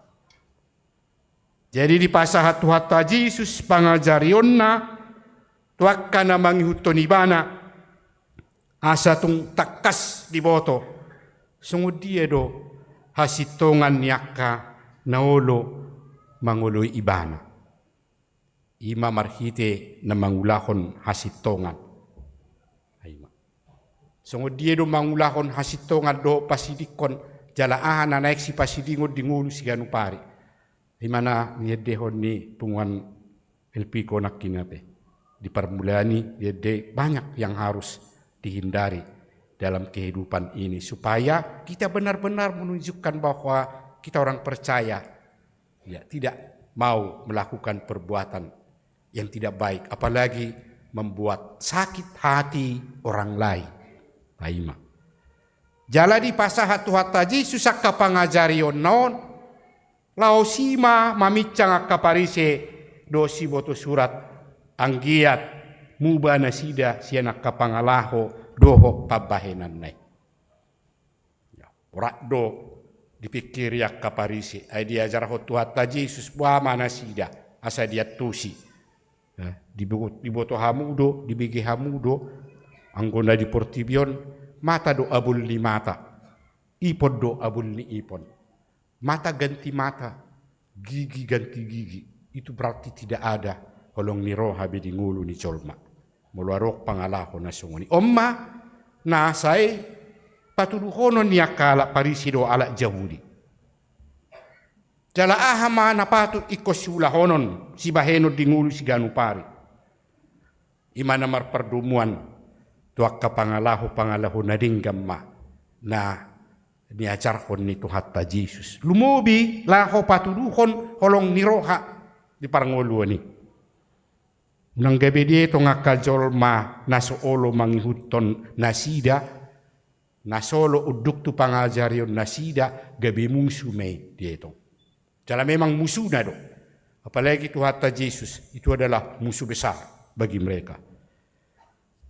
Jadi di pasahat Tuhan Yesus pangajarion na, tuakka na mangihuton ibana, asa tung takas di boto sungud dia do hasitongan nyaka naolo mangoloy ibana ima marhite na mangulahon hasitongan ayma sungud dia do mangulahon hasitongan do pasidikon jalaahan na naik si pasidingod di ngulu si ganupari himana niedehon ni punguan elpiko nakinape di permulani yede banyak yang harus dihindari dalam kehidupan ini supaya kita benar-benar menunjukkan bahwa kita orang percaya ya tidak mau melakukan perbuatan yang tidak baik apalagi membuat sakit hati orang lain. Taima. Jala di pasahat Tuhan Yesus akka pangajarion naon laosima mamicang akka parise dosi boto surat anggiat mubana sida sianak kapangalaho doho pabahenan nai. Orak do dipikir yak kaparisi. Ay diajar ho Tuhan Yesus buama nasida asa dia tusi. Di boto hamudo, di bigi hamudo, anggona di portibion, mata do abul ni mata, ipon do abul ni ipon. mata ganti mata, gigi ganti gigi. Itu berarti tidak ada holong ni roha be di ngulu ni colma. Muluarok pangalaho na sungoni. Omma nasay patuduhonon niya kala parisido ala Yahudi. Jala ahama na patut ikosulahonon si baheno di ngulu si ganupari. Ima namar perdumuan tuak ka pangalaho na dinggam na niajarhon ni Tuhatta Jesus. Lumubi laho patuduhon holong niroha di paranguluan ni. Nang gabi dito nga kajolma na soolo manghihuton nasida, na solo uduk tu pangajaryon nasida, gabi musuh may dito. Jala memang musuh na do. Apalagi Tuhatta Jesus, itu adalah musuh besar bagi mereka.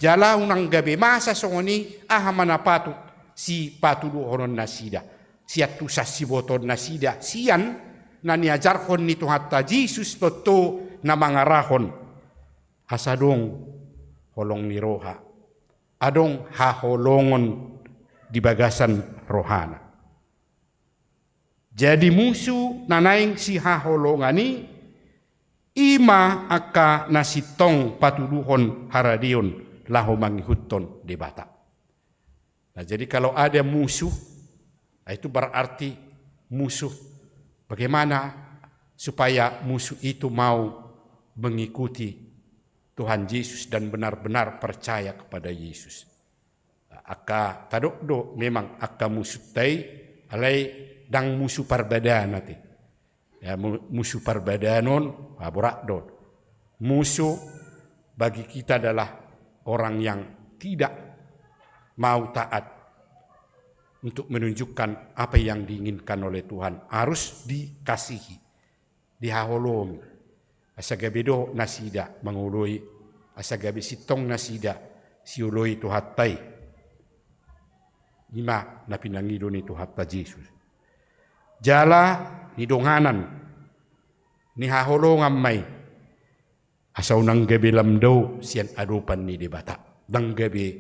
Jala unang gabi masa songoni ahamana patut si patuduhon nasida. Siat tu sasiboton nasida sian na niajarhon ni Tuhatta Jesus toto na mangarahon. Asadong holong ni roha. Adong haholongon di bagasan rohana. Jadi musuh nanaing si haholongani ima aka nasitong patuduhon haradion laho manghihuton di bata. Nah, jadi kalau ada musuh, itu berarti musuh. Bagaimana supaya musuh itu mau mengikuti Tuhan Yesus dan benar-benar percaya kepada Yesus. Aka tadokdo memang aka musuh tai alai dang musuh perbedaan nanti. Ya, musuh perbedaanon aburakdo. Musuh bagi kita adalah orang yang tidak mau taat untuk menunjukkan apa yang diinginkan oleh Tuhan. Harus dikasihi, dihaholongi. Asagabido nasida mangului, asagabi sitong nasida siului Tuhattai. Ima na pinangido ni Tuhatta Jesus. Jala ni donganan ni haholongan may asaw nang gabi lamdaw siyan adupan ni debata. Nang gabi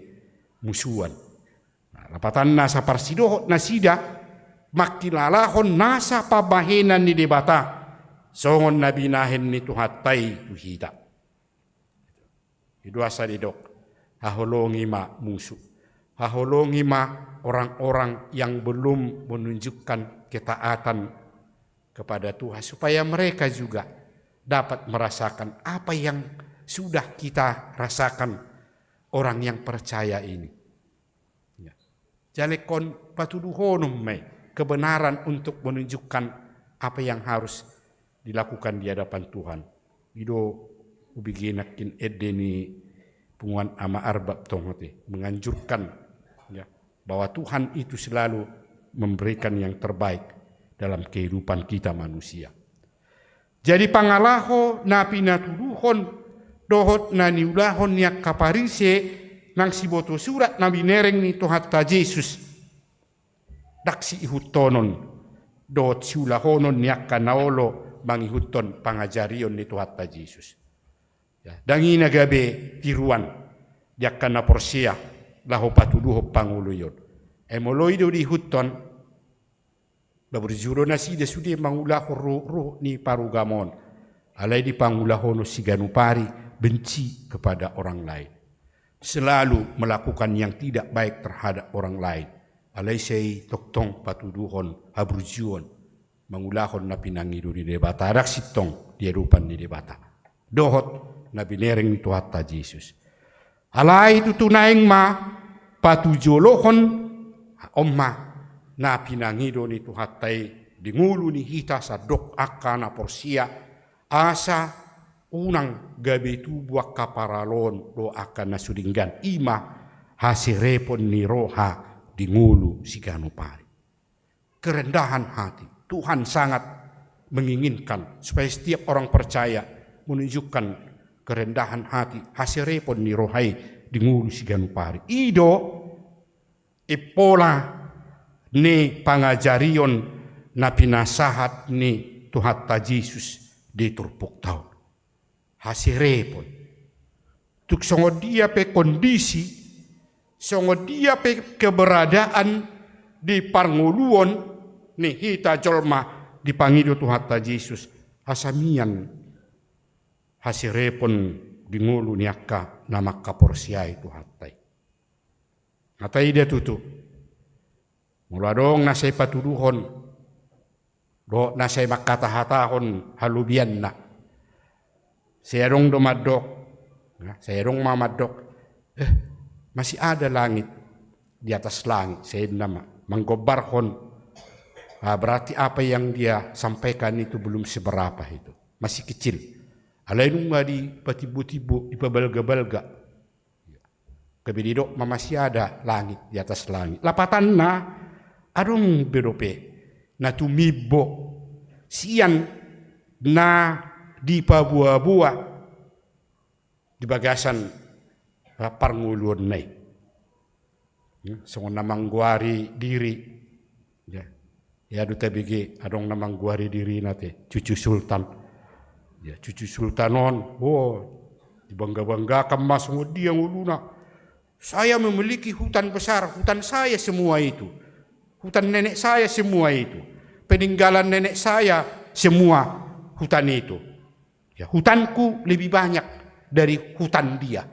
musuhan. Rapatan na sa parsidohot nasida makilalahon nasa pabahinan ni debata. Songon nabinahin ni Tuhattai tuhida. Itu asa didok. Haholongi ma musuh. Haholongi ma orang-orang yang belum menunjukkan ketaatan kepada Tuhan. Supaya mereka juga dapat merasakan apa yang sudah kita rasakan orang yang percaya ini. Jalekon patuduhonum may kebenaran untuk menunjukkan apa yang harus dilakukan di hadapan Tuhan. Ido ubiginakin edeni punguan ama arbab tongote menganjurkan ya, bahwa Tuhan itu selalu memberikan yang terbaik dalam kehidupan kita manusia. Jadi pangalaho na pinatuduhon dohot na niulahon niak kaparise nang siboto surat na binereng ni Tuhatta Jesus. Daksi ihutonon dohot siulahonon niak kanaolo mangihuton pangajarion ni Tuhatta Jesus. Ya, dangina gabe tiruan diakan na porsia laho patuduho panguluyon. Emoloido dihuton baburzuro na sida sude mangulaho roh ni parugamon. Alai di pangulaho no siganupari benci kepada orang lain. Selalu melakukan yang tidak baik terhadap orang lain. Alai sei toktong patuduhon haburjuon. Mangulahon na pinangido ni debata. Adak sitong diadupan ni debata. Dohot na binereng ni Tuhatta Jesus. Alai tutunaing ma patujolohon omma na pinangido ni Tuhattai dingulu ni hita sa dok aka na porsia asa unang gabi tubuak kaparalon do akan na sudinggan ima hasirepon ni roha dingulu si ganupari. Kerendahan hati. Tuhan sangat menginginkan supaya setiap orang percaya menunjukkan kerendahan hati. Hasirepon ni rohai dingulu si ganupari. Ido ipola ni pangajarion na pinasahat ni Tuhatta Jesus di turpuk taon. Hasirepon. Tuk songod dia pe kondisi, songod dia pe keberadaan di parnguluon ni hita jolma dipangido Tuhan ta Yesus asamian hasirepon dingulu ni akka nama kaporsiai Tuhan tai. Ngatai dia tutu. Mula dong nasay patuduhon. Do nasay makatahatahon halubian na. Saya dong domadok. Saya dong mamadok. Masih ada langit di atas langit. Saya nama menggobarhon. Berarti apa yang dia sampaikan itu belum seberapa itu. Masih kecil. Alain nggak di patibu-tibu, di pabalga-balga. Kabididok masih ada langit di atas langit. Lapatan na adong berope na tumibo sian na di pabua-bua di bagasan parnguluan nai. So namang guari diri. Ya duta bigi adong namang guari diri nate cucu sultan. Ya cucu sultanon, dibangga-banggakan mas dia uluna. Saya memiliki hutan besar, hutan saya semua itu. Hutan nenek saya semua itu. Peninggalan nenek saya semua hutan itu. Ya, hutanku lebih banyak dari hutan dia.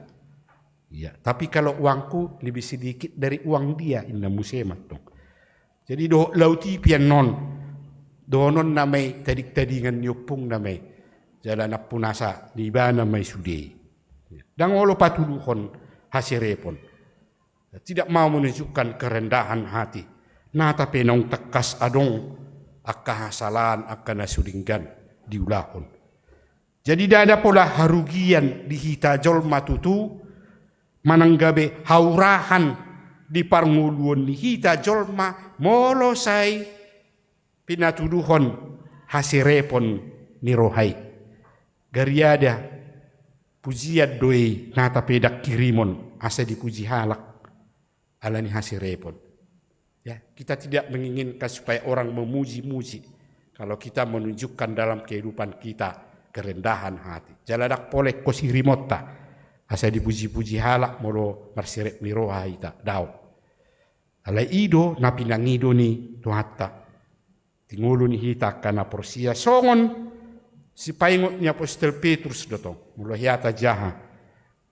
Ya, tapi kalau uangku lebih sedikit dari uang dia, inna musemat dong. Jadi do lauti pian non. Donon namai tadik-tadingan nyupung namai. Jalan punasa di bana mai sudei. Dan olo patuduhon hasirepon. Tidak mau menunjukkan kerendahan hati. Nata penong tekas adong akka hasalan akka nasudinggan diulahon. Jadi ada pola harugian di hita jolma tutu mananggabe haurahan di parnguluan di hita jolma molo sai pinatuduhon hasirepon ni rohai. Gariada pujian doi nata pedak kirimon asa dipuji halak alani hasirepon. Ya, kita tidak menginginkan supaya orang memuji-muji kalau kita menunjukkan dalam kehidupan kita kerendahan hati. Jaladak polek kosirimota asa dipuji-puji halak molo marsirep miroha ita daw. Alai ido na pinangido ni tuhatta. Tingulo ni hita kana porsia songon si paingot ni Apostol Petrus dotong mula hiata jaha.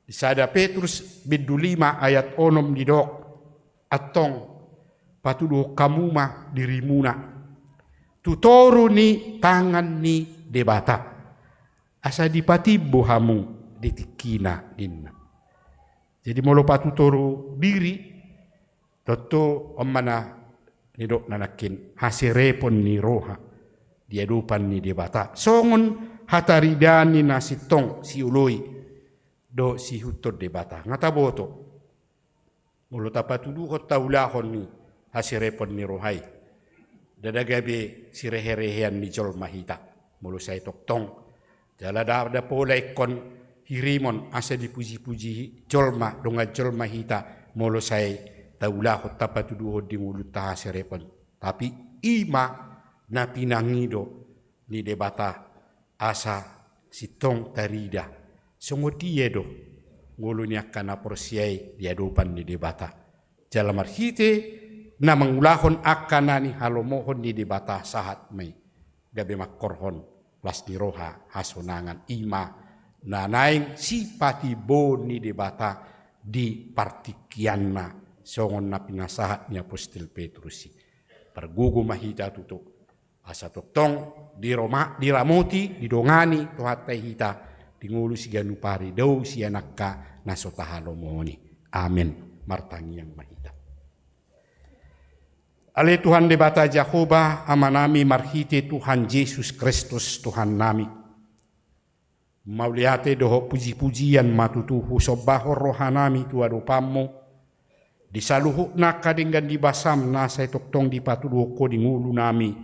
Isada Petrus bidu 5 ayat 6 di dok atong patuduh kamuma dirimuna tutoru ni tangan ni debata asa dipatibo hamu ditikina dinna. Jadi molo patutoru diri toto omana ni dok nanakin hasirepon ni roha diadupan ni debata songon hataridani nasitong si uloi do si hutod debata ngata boto mulo tapatudu ko taulahon ni hasirepon ni rohai dadagabe si reherehean ni jol mahita mulo say toktong jala da pola ikon hirimon asa dipuji-puji jolma donga jol mahita mulo say taulahon tapatudu ho di mulut ta hasirepon tapi ima na pinangido ni debata asa sitong tarida songotie do ngulu niya kana porsiay diadupan ni debata jalamar hite na mangulahon akana ni halomohon ni debata sahat may gabi makkorhon las ni roha hasonangan ima na naing sipati bo ni debata di partikianna songon na pinasahat ni Apostol Petrusi pergugu mahita tutuk asa toktong di Roma di ramoti di dongani tuhatai hita tingulu si ganupari dau si anakka nasotahalomoni amen martangi yang mahita ale Tuhan debata Jehovah amanami marhite Tuhan Yesus Kristus Tuhan nami mauliate doho puji-pujian matutuhu sobaho rohanami tuadupammo disaluhu nakadinggan dibasam nasay toktong dipatuduh ko dingulu nami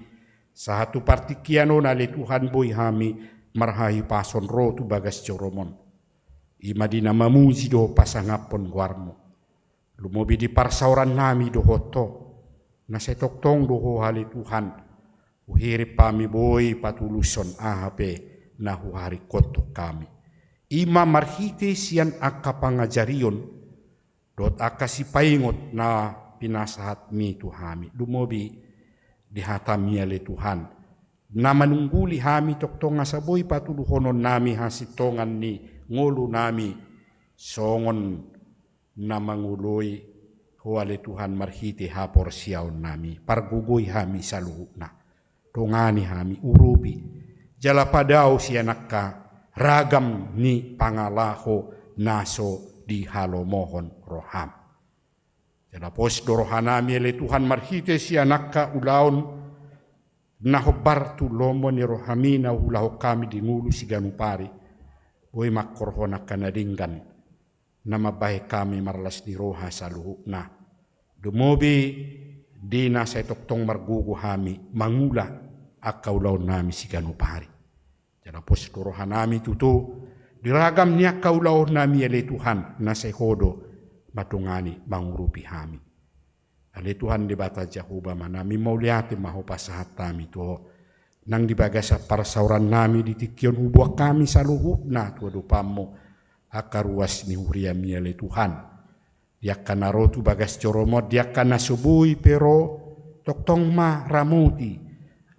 sahatu partikiano nale Tuhan boy hami marhahi pason ro tu bagas coromon. Ima dina mamuji do pasangapon guarmo. Lumobi di parsauran nami do hoto. Nasetok tong do ho hali Tuhan. Uhiri pami boy patuluson ahape na huhari koto kami. Ima marhite sian akka pangajarion. Dot akka si paingot na pinasahat mi Tuhami. Lumobi dihatami ale Tuhan. Na manungguli hami toktonga saboy patuluhonon nami hasitongan ni ngulu nami songon na manguloy huwale Tuhan marhiti hapor siyaon nami pargugoy hami sa luhuna tungani hami urubi jala padaw siya nakka ragam ni pangalaho naso di halomohon roham jala pos dorohanami ale Tuhan marhiti siya nakka ulaon nahobar tu lomo ni rohamina ulaho kami di ngulu si ganupari boy makkorhona kanadinggan na mabahe kami marlas di roha sa luhuna dumobi di na sa toktong margugo hami mangula akaw law nami si ganupari jana pos roha nami tutu diragam niya kaulaw nami ale Tuhan na sa hodo matungani mangurupi hami ale Tuhan di bata Jahuba manami mauliati mahupasahat nami to nang dibaga sa parsauran nami ditikyon ubuak kami sa luhut na tuwa dupamo akaruas ni huriami ale Tuhan diak kanarotu bagas coromot diak kanasubui pero toktong ma ramuti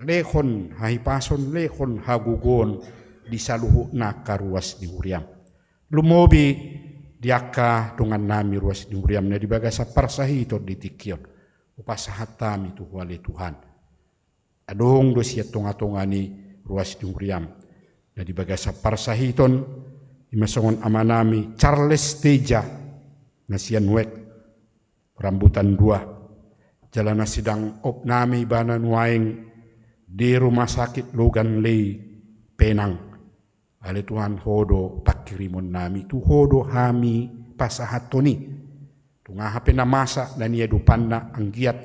lehon hahipason lehon hagugon di saluhut na karuas ni huriam lumobi diaka tungan nami ruas di huriam na dibaga sa parsahito ditikyon upasahat tami tu wale Tuhan adong do siya tunga-tunga ni ruas di huriam na dibaga sa parsahiton imasongon ama nami Charles Teja na siya nuwek rambutan 2 jala na sidang op nami banan waing di rumah sakit Logan Lay Penang ale Tuhan hodo pakirimon nami tu hodo hami pasahat toni tunga hape na masa na niya dupanna ang giat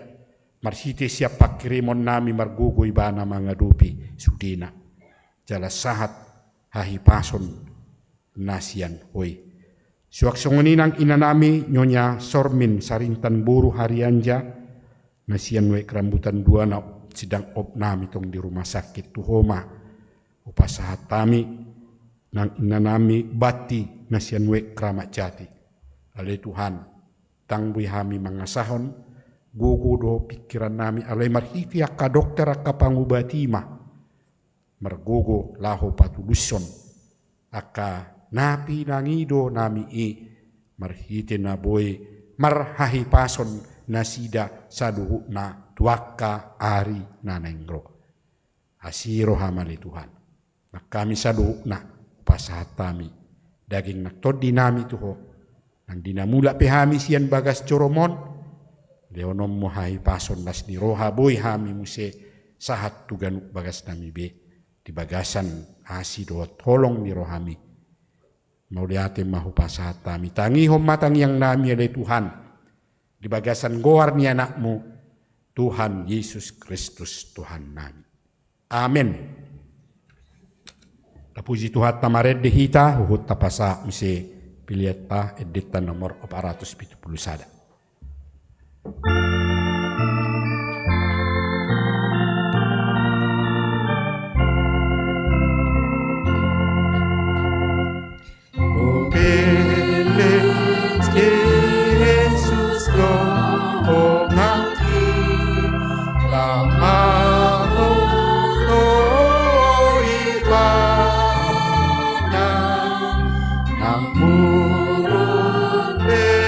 marsite siya pakirimon nami margugoy bana mga dupi sudina jala sahat hahipason nasian hoy suwak songoninang ina nami nyonya Sormin Sarintan Buru Harianja nasian we kerambutan 2 na sidang op nami tong di rumah sakit tuhoma upasahat tami nang ina nami Bati nasian we Kramat Jati ale Tuhan tangbuy hami mangasahon gugudo pikiran nami alay marhiti akka dokter akka pangubatima margugo laho patuluson akka napi nangido nami marhiti na boy marhahipason nasida saduhu na tuwaka ari nanengro asiro hamali Tuhan na kami saduhu na pasahat tami daging naktodi nami tuho nang dinamula pehami siyan bagas coromon leonom mo hahipason nas ni roha boy hami muse sahat tugan bagas nami be di bagasan asido tolong ni rohami mauliate mahupasahat tami tangihom matang yang nami ale Tuhan di bagasan goar ni anakmu Tuhan Yesus Kristus Tuhan nami amin. Puji Tuhan tamared dehita huhut tapasa misi pilihat pa editan nomor 470 sada. O pilit Jesus do o ngati lamaho no iba Namurun betoro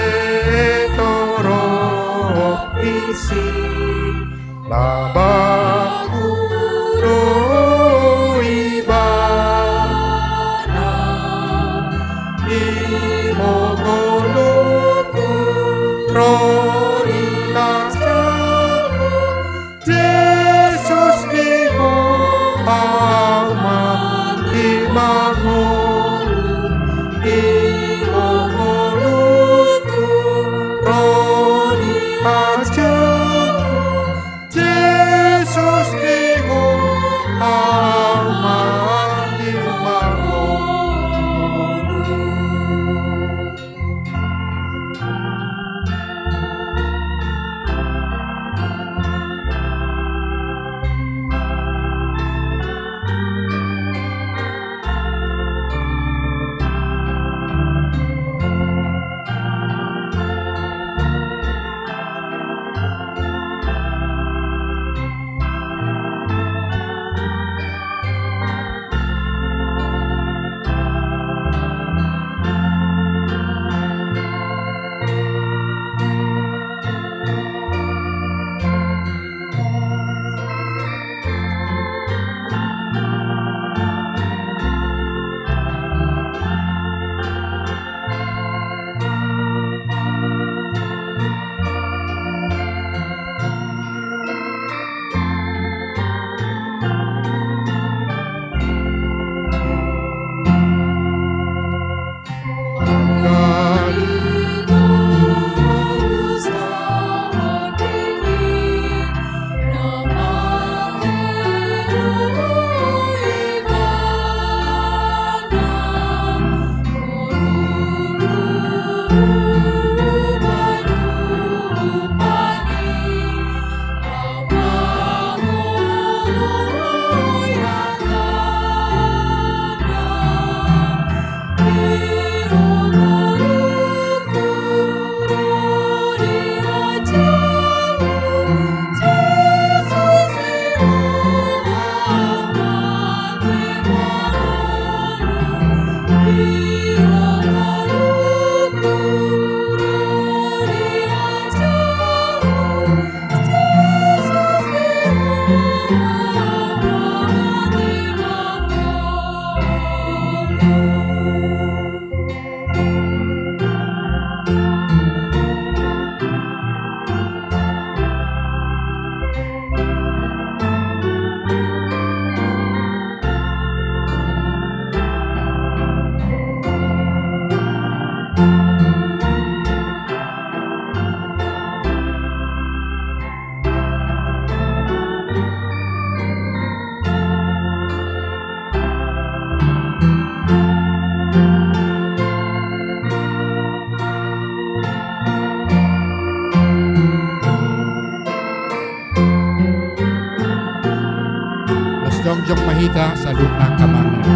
jongjong mahita sa luna kamangna.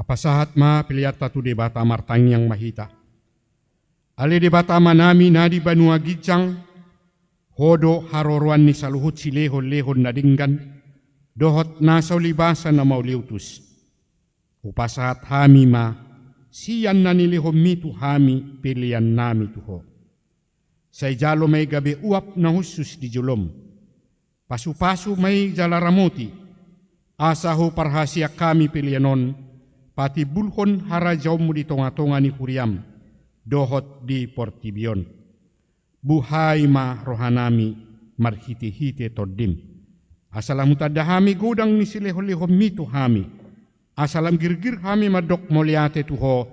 Pasahat ma piliata tu debata martang yang mahita. Ale debata manami nadi banua gijang, hodo haroroan ni saluhut si lehon nadinggan, dohot nasaw libasan na mauliutus. Upasahat hami ma, siyan na nilihom mitu hami pilihan nami tuho. Say jalo may gabi uap na husus di julom. Pasu-pasu may jalaramoti, asaho parhasya kami pilihanon, pati bulhon harajaw mo di tonga-tonga ni Huriam, dohot di Portibion. Buhay ma rohanami marhiti-hiti todim. Asalam utadahami gudang ni silehol-lehom mito hami. Asalam girgir hami madok moliate tuho,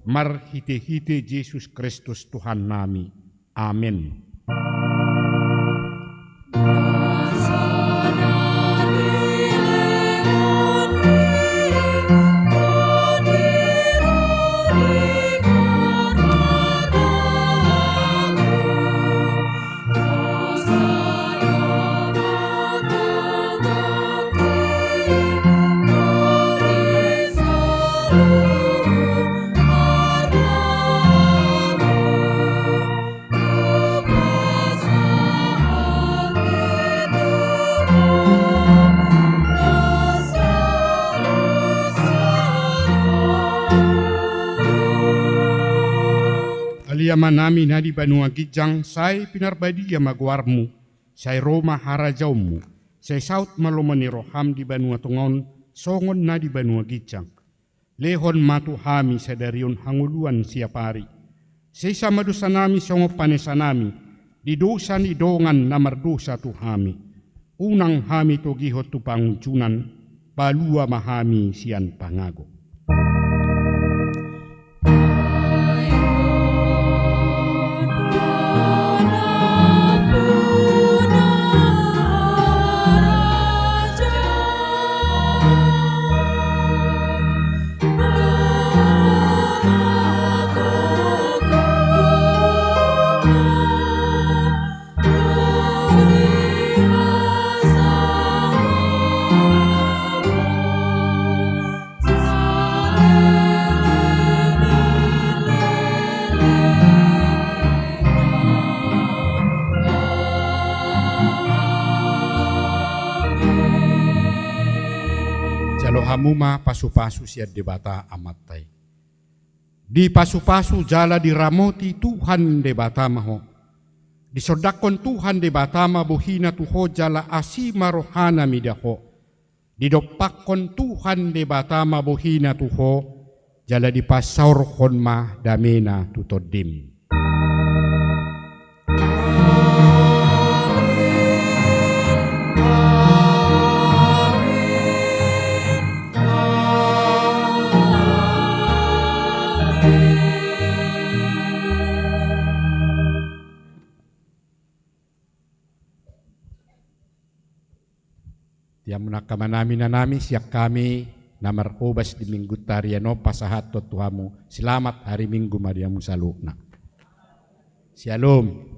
marhiti-hiti Jesus Kristus Tuhan nami. Amen. Aliyaman namin nadi banua gijang, say pinarbadiya magwarmu, say Roma harajawmu, say saut malumani roham di banua tungon, songon nadi banua gijang. Lehon matu hami sa darion hanguluan siapari. Say samadusa nami songo panesanami, di dosa ni dongan na mardosa tu hami. Unang hami to gihot tu panguncunan, palua mahami sian pangago. Hamuma pasu-pasu siya debata amatay. Di pasu-pasu jala di ramoti Tuhan debata maho. Di sodakon Tuhan debata mabuhina tuho jala asima rohana midaho. Di dopakon Tuhan debata mabuhina tuho jala di pasaur ma damena tutodim. Yang menakaman namin na namin siyak kami na marubas di minggu tariano pasahat to tuhamu. Selamat hari Minggu Mariamu Salukna. Shalom.